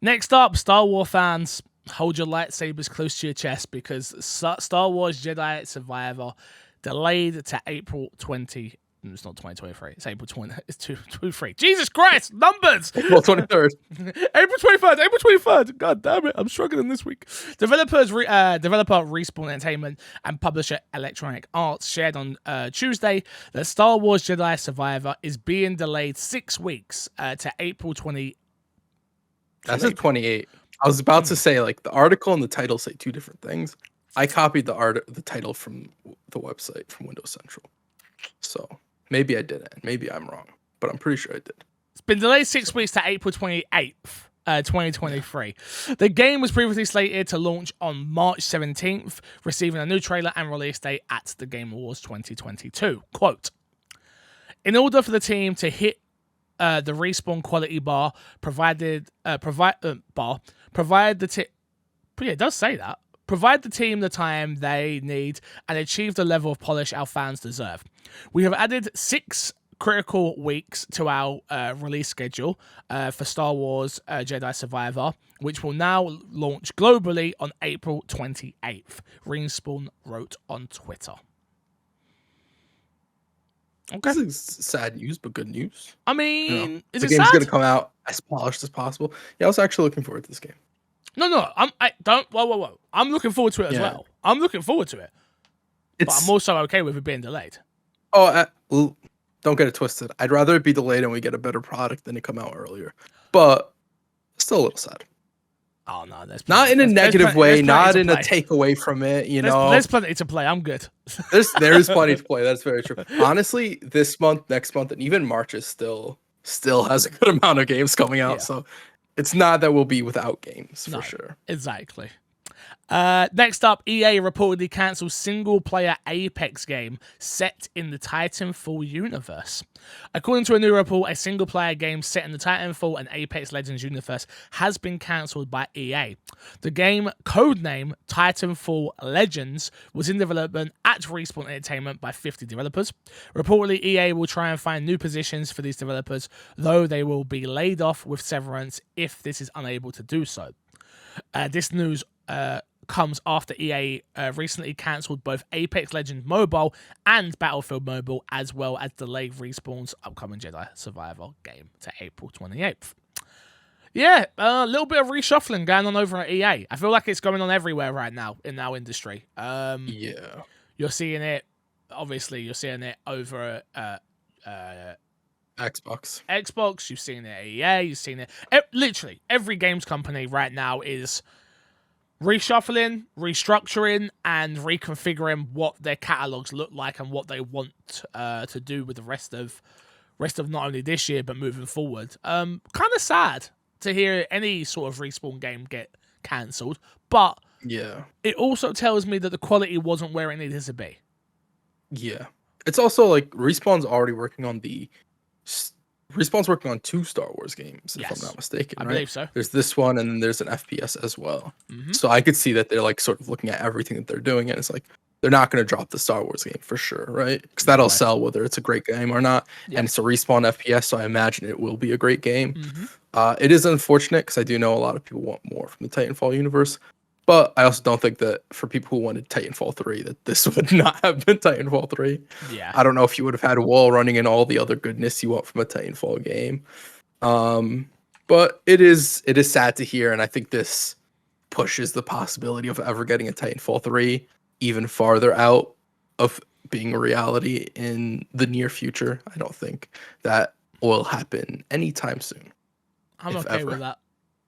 Next up, Star Wars fans, hold your lightsabers close to your chest because Star Wars Jedi Survivor delayed to April 20. It's not 2023. It's April 20. It's 23. Jesus Christ, numbers. April 23rd. April 23rd. April 23rd. God damn it, I'm struggling this week. Developer Respawn Entertainment and publisher Electronic Arts shared on Tuesday that Star Wars Jedi Survivor is being delayed 6 weeks to April 20. That's a 28. I was about to say, like, the article and the title say two different things. I copied the title from the website from Windows Central. So maybe I didn't. Maybe I'm wrong, but I'm pretty sure I did. It's been delayed 6 weeks to April 28th, 2023. The game was previously slated to launch on March 17th, receiving a new trailer and release date at the Game Awards 2022. Quote, in order for the team to hit the Respawn quality bar, provide the tip. But yeah, it does say that. provide the team the time they need, and achieve the level of polish our fans deserve. We have added 6 critical weeks to our release schedule for Star Wars Jedi Survivor, which will now launch globally on April 28th. Respawn wrote on Twitter. Okay. This is sad news, but good news. I mean, is the it game's sad? going to come out as polished as possible. Yeah, I was actually looking forward to this game. No. Whoa. I'm looking forward to it as well. I'm looking forward to it. But I'm also okay with it being delayed. Oh, don't get it twisted. I'd rather it be delayed and we get a better product than it come out earlier. But still a little sad. Oh no, not in a negative way, not in a takeaway from it. There's plenty to play. I'm good. there is plenty to play. That's very true. Honestly, this month, next month, and even March is still has a good amount of games coming out. Yeah. So it's not that we'll be without games for sure. Exactly. Next up, EA reportedly cancelled single-player Apex game set in the Titanfall universe. According to a new report, a single-player game set in the Titanfall and Apex Legends universe has been cancelled by EA. The game, codename Titanfall Legends, was in development at Respawn Entertainment by 50 developers. Reportedly, EA will try and find new positions for these developers, though they will be laid off with severance if this is unable to do so. This news comes after EA recently cancelled both Apex Legends Mobile and Battlefield Mobile, as well as delayed Respawn's upcoming Jedi Survivor game to April 28th. Yeah, a little bit of reshuffling going on over at EA. I feel like it's going on everywhere right now in our industry. Yeah. You're seeing it, obviously, you're seeing it over Xbox, you've seen it at EA, you've seen it. Literally, every games company right now is reshuffling, restructuring, and reconfiguring what their catalogs look like and what they want to do with the rest of not only this year but moving forward. Kind of sad to hear any sort of Respawn game get cancelled, but yeah, it also tells me that the quality wasn't where it needed to be. Yeah, it's also like Respawn's already working on Respawn's working on 2 Star Wars games, if I'm not mistaken. I believe so. There's this one, and then there's an FPS as well. Mm-hmm. So I could see that they're like sort of looking at everything that they're doing, and it's like they're not going to drop the Star Wars game for sure, right? Because that'll sell whether it's a great game or not. Yep. And it's a Respawn FPS, so I imagine it will be a great game. Mm-hmm. It is unfortunate because I do know a lot of people want more from the Titanfall universe. But I also don't think that for people who wanted Titanfall 3, that this would not have been Titanfall 3. Yeah. I don't know if you would have had a wall running and all the other goodness you want from a Titanfall game. But it is sad to hear, and I think this pushes the possibility of ever getting a Titanfall 3 even farther out of being a reality in the near future. I don't think that will happen anytime soon. I'm okay with that.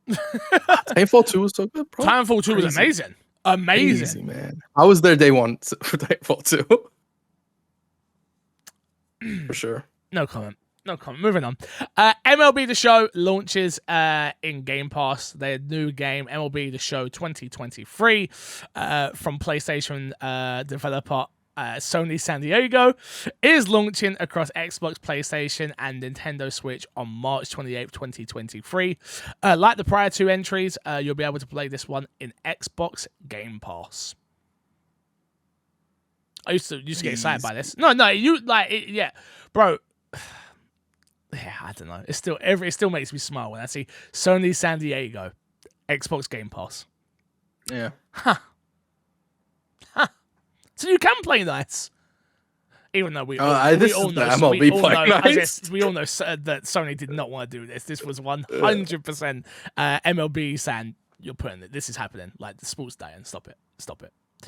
Titanfall 2 was so good, bro. Titanfall 2 was amazing. Amazing, man. I was there day one for Titanfall 2. For sure. No comment. Moving on. MLB The Show launches in Game Pass. Their new game, MLB The Show 2023, from PlayStation developer Sony San Diego, is launching across Xbox, PlayStation, and Nintendo Switch on March 28th, 2023. Like the prior 2 entries, you'll be able to play this one in Xbox Game Pass. I used to get excited by this. No, you like it, yeah, bro. Yeah, I don't know. It still makes me smile when I see Sony San Diego, Xbox Game Pass. Yeah. Huh. So you can play nice. Even though we all know that Sony did not want to do this. This was 100% MLB saying, you're putting it. This is happening. Like the sports day, and stop it.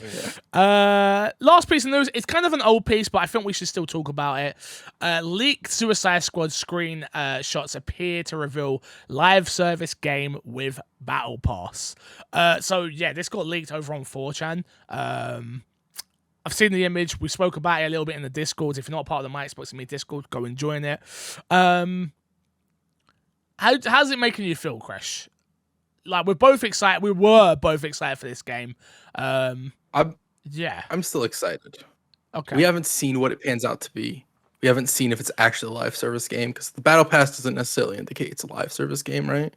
Yeah. Last piece of news. It's kind of an old piece, but I think we should still talk about it. Leaked Suicide Squad screen shots appear to reveal live service game with Battle Pass. So yeah, this got leaked over on 4chan. I've seen the image. We spoke about it a little bit in the Discord. If you're not part of the My Xbox and Me Discord, go and join it. How's it making you feel, Crash? Like, we're both excited. We were both excited for this game. I'm still excited. Okay. We haven't seen what it pans out to be. We haven't seen if it's actually a live service game, because the Battle Pass doesn't necessarily indicate it's a live service game, right?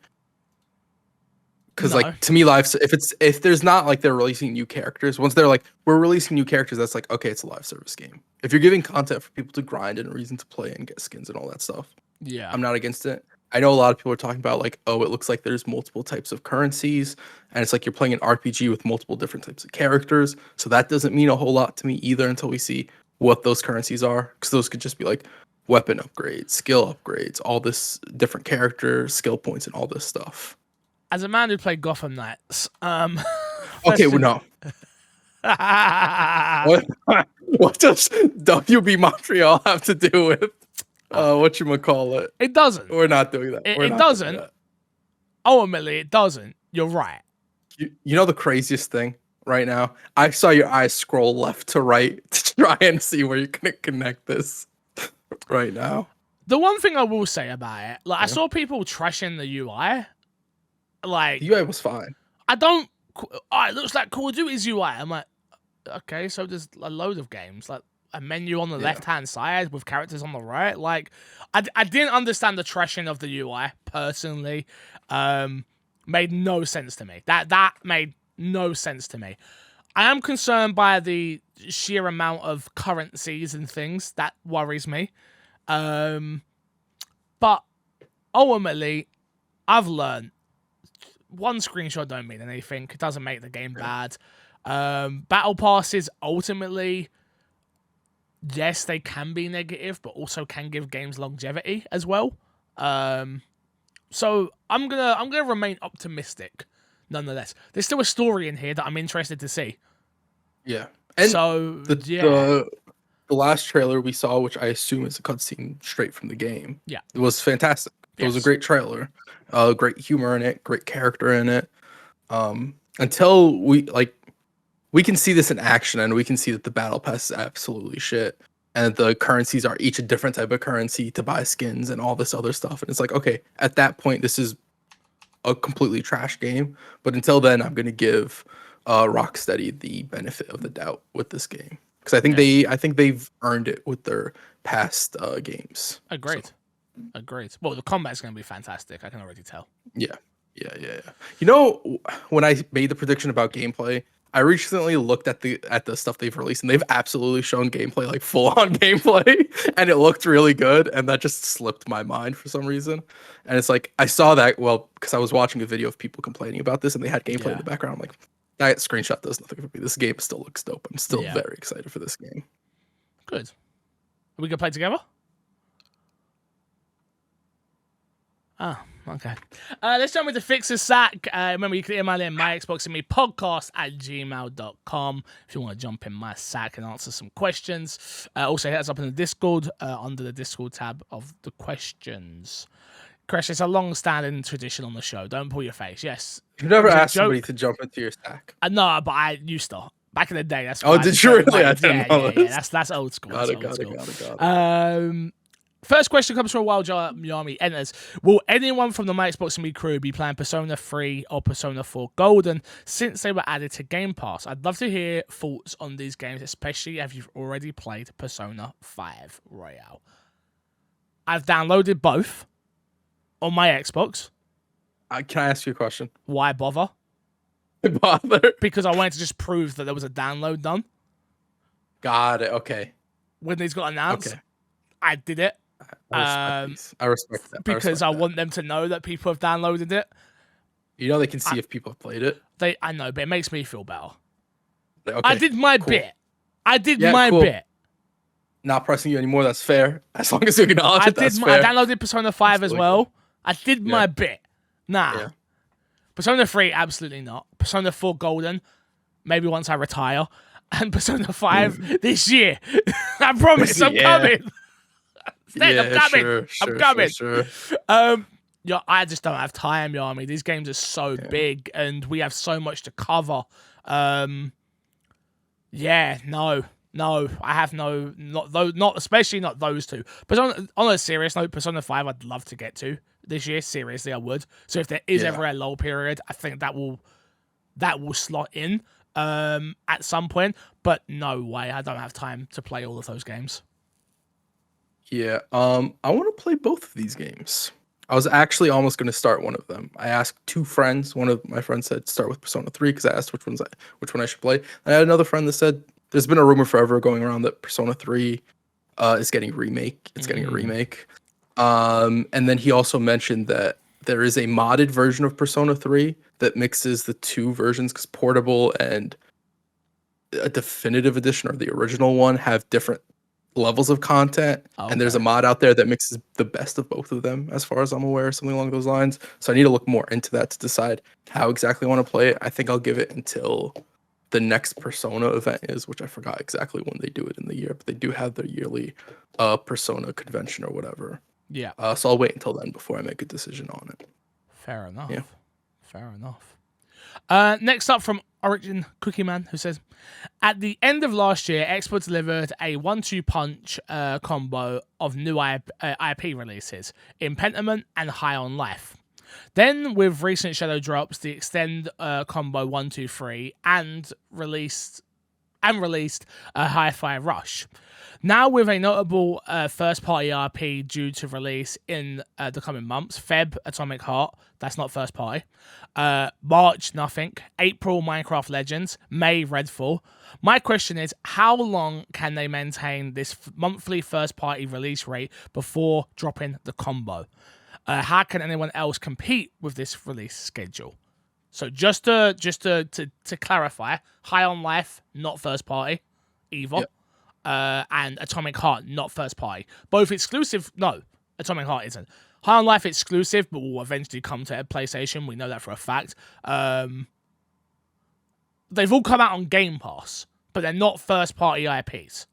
Because No. like to me, if there's not like they're releasing new characters, once they're like we're releasing new characters, that's like okay, it's a live service game. If you're giving content for people to grind and a reason to play and get skins and all that stuff, Yeah. I'm not against it. I know a lot of people are talking about like, oh, it looks like there's multiple types of currencies, and it's like you're playing an RPG with multiple different types of characters. So that doesn't mean a whole lot to me either until we see what those currencies are, because those could just be like weapon upgrades, skill upgrades, all this different character skill points, and all this stuff. As a man who played Gotham Knights, Okay, well, no. What does WB Montreal have to do with whatchamacallit? It doesn't. We're not doing that. It We're not doesn't. doing that. Ultimately, it doesn't. You're right. You know the craziest thing right now? I saw your eyes scroll left to right to try and see where you're gonna connect this right now. The one thing I will say about it, like I saw people trashing the UI. Like The UI was fine. I don't. It looks like Call of Duty's UI. I'm like, okay, so there's a load of games, like a menu on the left-hand side with characters on the right. Like, I didn't understand the trashing of the UI personally. Made no sense to me. That made no sense to me. I am concerned by the sheer amount of currencies and things that worries me. But ultimately, I've learned one screenshot don't mean anything. It doesn't make the game bad. Battle passes ultimately, yes, they can be negative, but also can give games longevity as well. So I'm gonna remain optimistic, nonetheless. There's still a story in here that I'm interested to see. Yeah. And so the last trailer we saw, which I assume is a cutscene straight from the game, it was fantastic. It was a great trailer. Great humor in it, great character in it. Until we can see this in action, and we can see that the battle pass is absolutely shit, and the currencies are each a different type of currency to buy skins and all this other stuff. And it's like, okay, at that point, this is a completely trash game. But until then, I'm gonna give Rocksteady the benefit of the doubt with this game, because I think they've earned it with their past games. Agreed. Agreed. Well, the combat's going to be fantastic. I can already tell. Yeah. You know, when I made the prediction about gameplay, I recently looked at the stuff they've released, and they've absolutely shown gameplay, like full-on gameplay, and it looked really good, and that just slipped my mind for some reason. And it's like, I saw that, well, because I was watching a video of people complaining about this, and they had gameplay in the background. I'm like, that screenshot does nothing for me. This game still looks dope. I'm still very excited for this game. Good. We can play together? Oh, okay. Let's jump into Fixer Sack. Remember, you can email in myxboxandmepodcast@gmail.com if you want to jump in my sack and answer some questions. Also, hit us up in the Discord under the Discord tab of the questions. Chris, it's a long-standing tradition on the show. Don't pull your face. Yes. You've never asked somebody to jump into your sack. No, but I used to. Back in the day, that's. Oh, did you really? I didn't know this. That's old school. Got it. First question comes from Wild Yami enters. Will anyone from the My Xbox and Me crew be playing Persona 3 or Persona 4 Golden since they were added to Game Pass? I'd love to hear thoughts on these games, especially if you've already played Persona 5 Royale. I've downloaded both on my Xbox. Can I ask you a question? Why bother? Bother? Because I wanted to just prove that there was a download done. Got it. Okay. When these got announced, I did it. I respect that. Because I want them to know that people have downloaded it. You know they can see if people have played it. I know, but it makes me feel better. Okay, I did my bit. I did my bit. Not pressing you anymore. That's fair. As long as you acknowledge it, that's fair. I downloaded Persona 5 as well. I did my bit. Nah. Persona 3, absolutely not. Persona 4 Golden, maybe once I retire. And Persona 5 this year. I promise, I'm coming. I'm coming. I'm coming. Sure. I just don't have time, Yami. These games are so big, and we have so much to cover. No, I have not especially not those two. But on a serious note, Persona 5 I'd love to get to this year. Seriously, I would. So if there is ever a lull period, I think that will slot in at some point. But no way, I don't have time to play all of those games. Yeah, I want to play both of these games. I was actually almost going to start one of them. I asked two friends. One of my friends said start with Persona 3 because I asked which one I should play. And I had another friend that said there's been a rumor forever going around that Persona 3 is getting remake. It's getting a remake. And then he also mentioned that there is a modded version of Persona 3 that mixes the two versions because portable and a definitive edition or the original one have different levels of content, and there's a Okay. mod out there that mixes the best of both of them as far as I'm aware, something along those lines. So I need to look more into that to decide how exactly I want to play it. I think I'll give it until the next Persona event is, which I forgot exactly when they do it in the year, but they do have their yearly Persona convention or whatever. Yeah. So I'll wait until then before I make a decision on it. Fair enough. Yeah. Fair enough. Next up from Origin Cookie Man, who says, at the end of last year, Xbox delivered a 1-2 punch combo of new IP releases in Pentiment and High on Life. Then, with recent Shadow drops, the Extend combo 1-2-3 and released Hi-Fi Rush. Now, with a notable first-party RP due to release in the coming months, Feb, Atomic Heart, that's not first-party, March, nothing, April, Minecraft Legends, May, Redfall. My question is, how long can they maintain this monthly first-party release rate before dropping the combo? How can anyone else compete with this release schedule? So just to clarify, High on Life, not first-party, either. Yep. And Atomic Heart, not first party. Both exclusive. No, Atomic Heart isn't. High on Life exclusive, but will eventually come to PlayStation. We know that for a fact. They've all come out on Game Pass, but they're not first party IPs.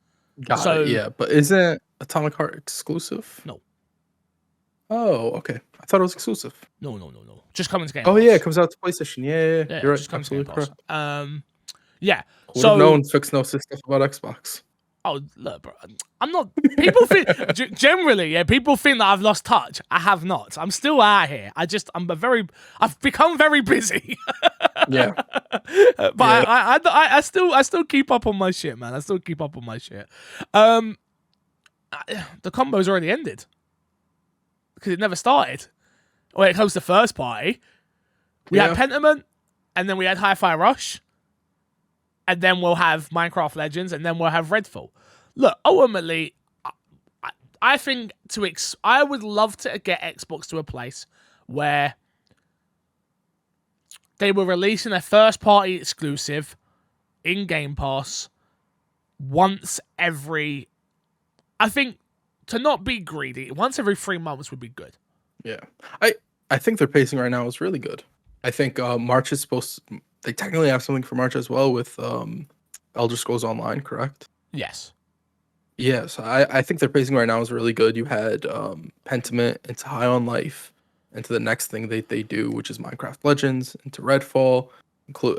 Got it. Yeah, but isn't Atomic Heart exclusive? No. Oh, okay. I thought it was exclusive. No. Just coming to Game Oh Pass. yeah, it comes out to PlayStation. Yeah. You're right. Just coming to Game Absolutely Pass. correct. Yeah. Would have known Fix No stuff about Xbox. Oh, look, bro. I'm not. People think generally, yeah. People think that I've lost touch. I have not. I'm still out here. I've become very busy. Yeah. But yeah. I still keep up on my shit, man. I still keep up on my shit. The combo's already ended because it never started. When it comes to first party, we had Pentiment, and then we had Hi-Fi Rush. And then we'll have Minecraft Legends, and then we'll have Redfall. Look, ultimately, I think I would love to get Xbox to a place where they were releasing a first-party exclusive in Game Pass once every. I think to not be greedy, once every 3 months would be good. Yeah, I think their pacing right now is really good. I think March is supposed to. They technically have something for March as well with Elder Scrolls Online, correct? Yes. Yes, I think their pacing right now is really good. You had Pentiment into High on Life, into the next thing they do, which is Minecraft Legends, into Redfall,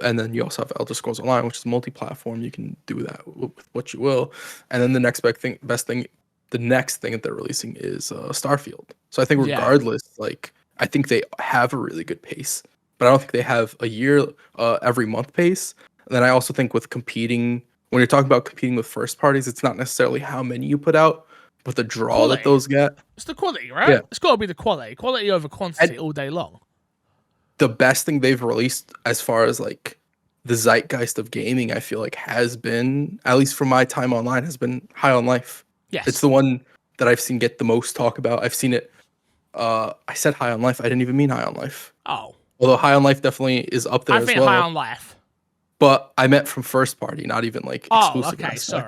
and then you also have Elder Scrolls Online, which is multi-platform. You can do that with what you will. And then the next the next thing that they're releasing is Starfield. So I think regardless, I think they have a really good pace. But I don't think they have a year every month pace. And then I also think with competing, when you're talking about competing with first parties, it's not necessarily how many you put out, but the draw that those get. It's the quality, right? Yeah. It's got to be the quality. Quality over quantity all day long. The best thing they've released as far as the zeitgeist of gaming, I feel like has been, at least from my time online, has been High on Life. Yes. It's the one that I've seen get the most talk about. I've seen it. I said High on Life. I didn't even mean High on Life. Oh. Although High on Life definitely is up there as well. I think High on Life. But I meant from first party, not even exclusive. Oh, okay, aspects. sorry.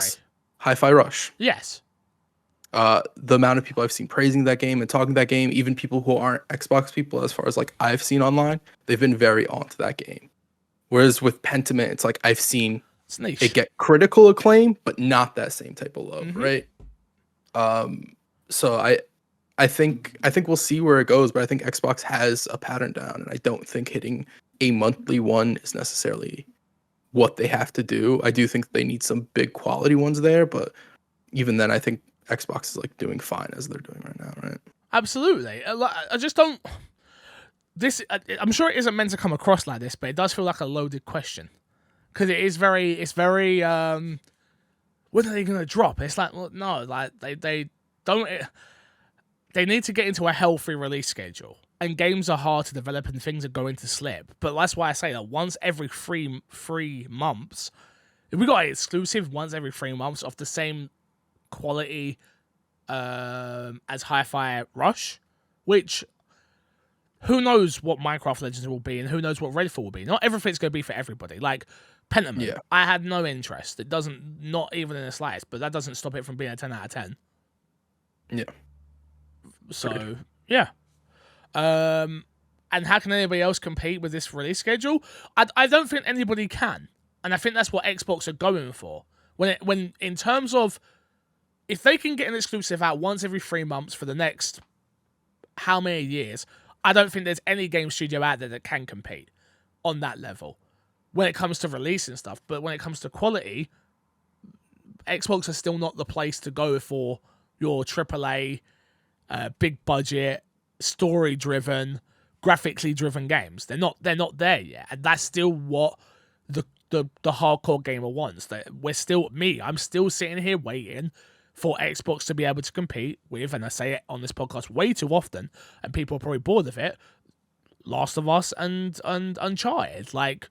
Hi-Fi Rush. Yes. The amount of people I've seen praising that game and talking that game, even people who aren't Xbox people, as far as I've seen online, they've been very onto that game. Whereas with Pentiment, it's I've seen it get critical acclaim, but not that same type of love, right? So I think we'll see where it goes, but I think Xbox has a pattern down, and I don't think hitting a monthly one is necessarily what they have to do. I do think they need some big quality ones there, but even then, I think Xbox is doing fine as they're doing right now, right? Absolutely. I just don't. I'm sure it isn't meant to come across like this, but it does feel like a loaded question because it's very. When are they gonna drop? It's well, no, they don't. they need to get into a healthy release schedule. And games are hard to develop and things are going to slip. But that's why I say that once every three months, if we got an exclusive once every 3 months of the same quality as Hi-Fi Rush, which who knows what Minecraft Legends will be and who knows what Redfall will be. Not everything's going to be for everybody. Like Pentiment, Yeah. I had no interest. It doesn't, not even in the slightest, but that doesn't stop it from being a 10 out of 10. Yeah. So, yeah. And how can anybody else compete with this release schedule? I don't think anybody can. And I think that's what Xbox are going for. When in terms of, if they can get an exclusive out once every 3 months for the next how many years, I don't think there's any game studio out there that can compete on that level when it comes to release and stuff. But when it comes to quality, Xbox is still not the place to go for your AAA, big budget, story driven, graphically driven games. They're not there yet, and that's still what the hardcore gamer wants. That I'm still sitting here waiting for Xbox to be able to compete with, and I say it on this podcast way too often, and people are probably bored of it, Last of Us and Uncharted. Like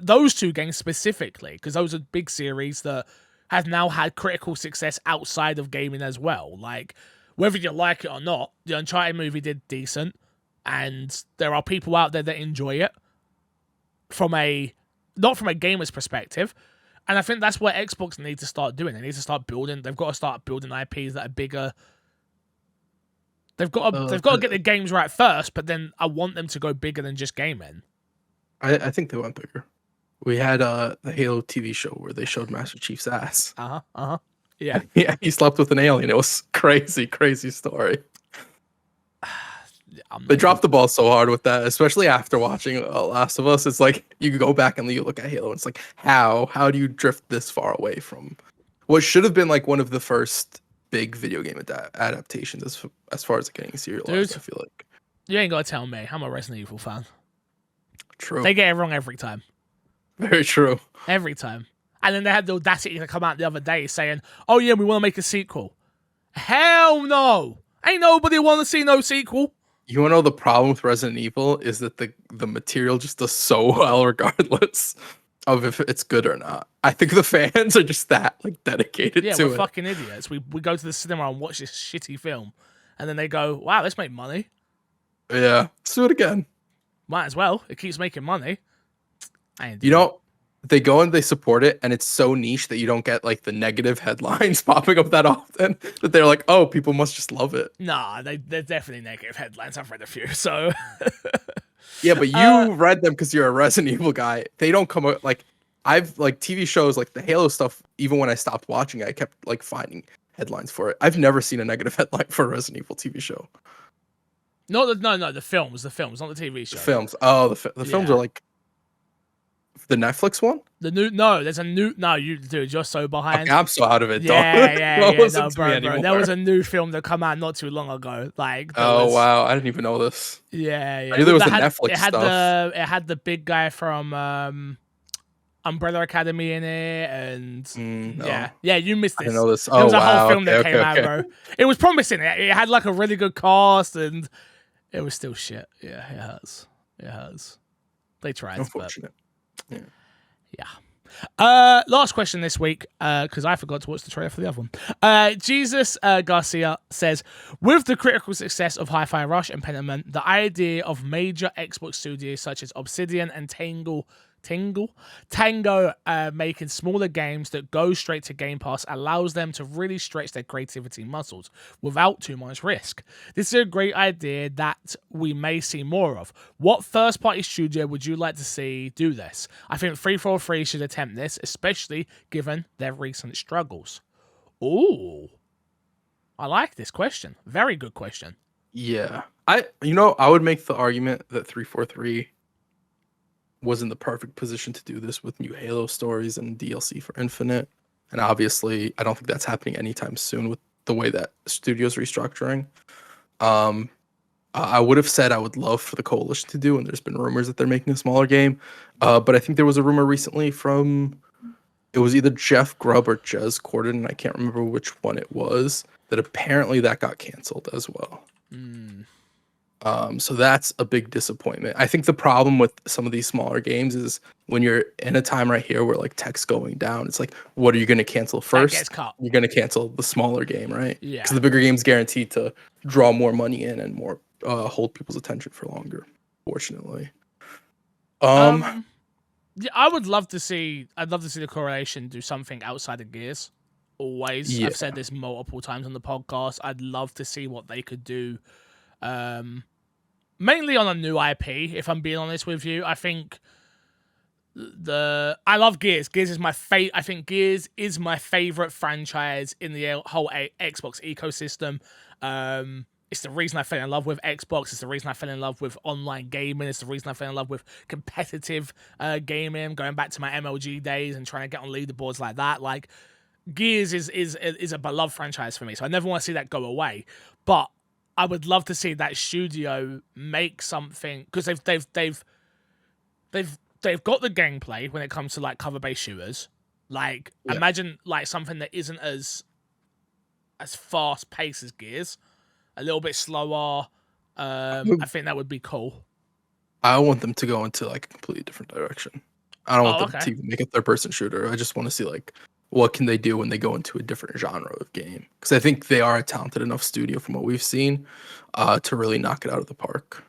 those two games specifically, because those are big series that have now had critical success outside of gaming as well. Like, whether you like it or not, the Uncharted movie did decent, and there are people out there that enjoy it not from a gamer's perspective. And I think that's what Xbox need to start doing. They need to start building. They've got to start building IPs that are bigger. They've got to get the games right first, but then I want them to go bigger than just gaming. I think they went bigger. We had the Halo TV show where they showed Master Chief's ass. Yeah. Yeah, he slept with an alien. It was crazy story. They dropped the ball so hard with that, especially after watching Last of Us. It's like you could go back and you look at Halo, and it's like, how do you drift this far away from what should have been like one of the first big video game adaptations as far as getting serialized? Dude, I feel like you ain't got to tell me. I'm a Resident Evil fan. True. They get it wrong every time. Very true. Every time. And then they had the audacity to come out the other day saying, oh yeah, we want to make a sequel. Hell no. Ain't nobody want to see no sequel. You want to know the problem with Resident Evil is that the material just does so well regardless of if it's good or not. I think the fans are just that like dedicated to it. Yeah, we're fucking idiots. We go to the cinema and watch this shitty film, and then they go, wow, let's make money. Yeah, let's do it again. Might as well. It keeps making money. They go and they support it, and it's so niche that you don't get like the negative headlines popping up that often. That they're like, oh, people must just love it. Nah, they're definitely negative headlines. I've read a few, so. Yeah, but you read them because you're a Resident Evil guy. They don't come out like I've like TV shows like the Halo stuff. Even when I stopped watching, I kept like finding headlines for it. I've never seen a negative headline for a Resident Evil TV show. No, the films, not the TV show. The films. Oh, the films are like the Netflix one. There's a new. No, you're so behind. Okay, I'm so out of it. Yeah. No, bro. There was a new film that come out not too long ago. Like, wow, I didn't even know this. Yeah. I knew there was the Netflix stuff. It had the big guy from Umbrella Academy in it, and no. yeah, you missed this. I know this. There was a whole film that came out, bro. It was promising. It had like a really good cast, and it was still shit. Yeah, it has. They tried. Unfortunate. Yeah. Last question this week, because I forgot to watch the trailer for the other one. Jesus Garcia says, with the critical success of Hi-Fi Rush and Pentiment, the idea of major Xbox studios such as Obsidian and Tango making smaller games that go straight to Game Pass allows them to really stretch their creativity muscles without too much risk. This is a great idea that we may see more of. What first-party studio would you like to see do this? I think 343 should attempt this, especially given their recent struggles. Ooh, I like this question. Very good question. Yeah, I would make the argument that 343 was in the perfect position to do this with new Halo stories and DLC for Infinite. And obviously, I don't think that's happening anytime soon with the way that studio's restructuring. I would have said I would love for the Coalition to do, and there's been rumors that they're making a smaller game. But I think there was a rumor recently from it was either Jeff Grubb or Jez Corden, and I can't remember which one it was, that apparently that got canceled as well. So that's a big disappointment. I think the problem with some of these smaller games is when you're in a time right here where like tech's going down, it's like, what are you going to cancel first? gets cut. You're going to cancel the smaller game, right? Yeah. Because the bigger game's guaranteed to draw more money in and more hold people's attention for longer. Fortunately. Yeah, I'd love to see the correlation do something outside of Gears. Always. Yeah. I've said this multiple times on the podcast. I'd love to see what they could do. Mainly on a new IP, if I'm being honest with you. I think I love Gears. Gears is my I think Gears is my favorite franchise in the whole Xbox ecosystem. It's the reason I fell in love with Xbox. It's the reason I fell in love with online gaming. It's the reason I fell in love with competitive gaming, going back to my MLG days and trying to get on leaderboards like that. Like, Gears is a beloved franchise for me, so I never want to see that go away. But I would love to see that studio make something, because they've got the gameplay when it comes to like cover-based shooters. Like, imagine like something that isn't as fast-paced as Gears, a little bit slower. I think that would be cool. I want them to go into like a completely different direction. I don't want them to even make a third-person shooter. I just want to see like, what can they do when they go into a different genre of game? Because I think they are a talented enough studio from what we've seen to really knock it out of the park.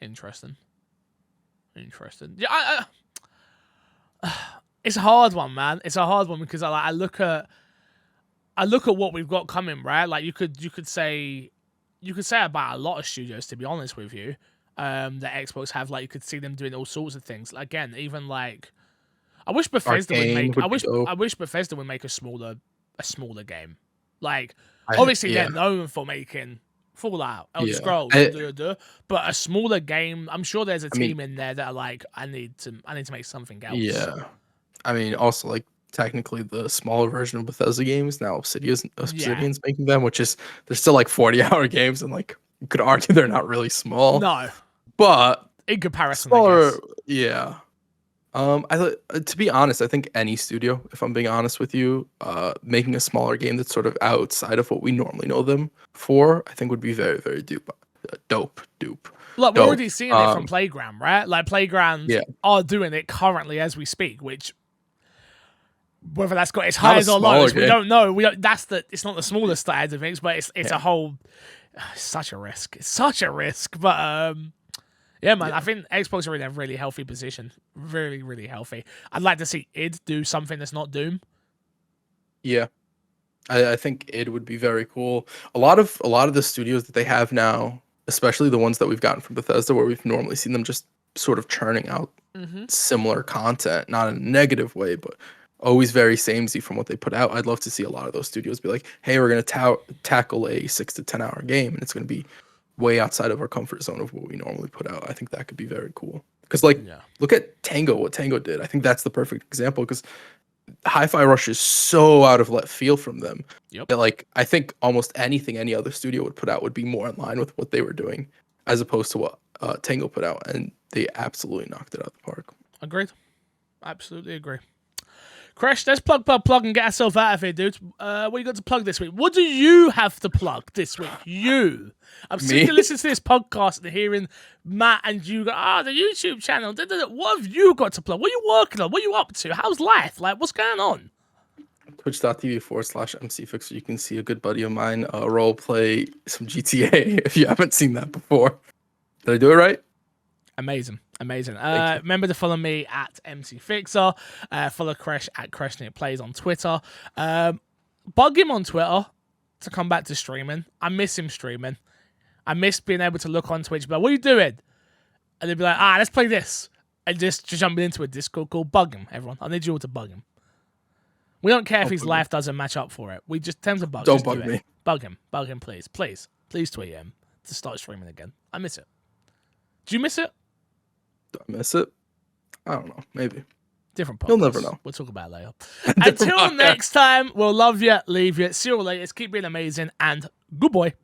Interesting. Yeah, it's a hard one, man. It's a hard one because I look at what we've got coming, right? Like you could say about a lot of studios, to be honest with you, that Xbox have. Like, you could see them doing all sorts of things. Again, even like, I wish Bethesda would make. I wish Bethesda would make a smaller game. Like, obviously they're known for making Fallout, Elder Scrolls, but a smaller game. I'm sure there's a team in there that are like, I need to make something else. Yeah, I mean, also like technically the smaller version of Bethesda games now, Obsidian's making them, which is they're still like 40-hour games, and like you could argue they're not really small. No, but in comparison, smaller, yeah. To be honest, I think any studio, if I'm being honest with you, making a smaller game that's sort of outside of what we normally know them for, I think would be very, very dope. Look, we're already seeing it from Playground, right? Like, Playground are doing it currently as we speak, which, whether that's got its highs or lows, we don't know. It's not the smallest side of things, but it's a whole. It's such a risk. But yeah, man, I think Xbox are in a really healthy position. Really, really healthy. I'd like to see id do something that's not Doom. Yeah, I think id would be very cool. A lot of the studios that they have now, especially the ones that we've gotten from Bethesda, where we've normally seen them just sort of churning out similar content, not in a negative way, but always very samey from what they put out. I'd love to see a lot of those studios be like, hey, we're going to tackle a 6 to 10 hour game, and it's going to be way outside of our comfort zone of what we normally put out. I think that could be very cool. Because look at Tango, what Tango did. I think that's the perfect example, because Hi-Fi Rush is so out of left field from them that like I think almost anything any other studio would put out would be more in line with what they were doing, as opposed to what Tango put out, and they absolutely knocked it out of the park. Agreed. Absolutely agree. Crash, let's plug and get ourselves out of here, dude. What you got to plug this week? What do you have to plug this week? You. I'm sick of listening to this podcast and hearing Matt and you go, the YouTube channel. What have you got to plug? What are you working on? What are you up to? How's life? Like, what's going on? Twitch.tv/MCFixer. You can see a good buddy of mine role play some GTA if you haven't seen that before. Did I do it right? Amazing. Remember to follow me at MCFixer. Follow Crash at CrashNetPlays on Twitter. Bug him on Twitter to come back to streaming. I miss him streaming. I miss being able to look on Twitch, but what are you doing? And they'd be like, let's play this. And just jumping into a Discord call. Bug him, everyone. I need you all to bug him. We don't care if his life doesn't match up for it. We just tend to bug. Don't bug me. Bug him, please. Please tweet him to start streaming again. I miss it. Do you miss it? Do I miss it? I don't know. Maybe. Different podcast. You'll never know. We'll talk about it later. Until next time, we'll love you, leave you. See you all later. Keep being amazing, and good boy.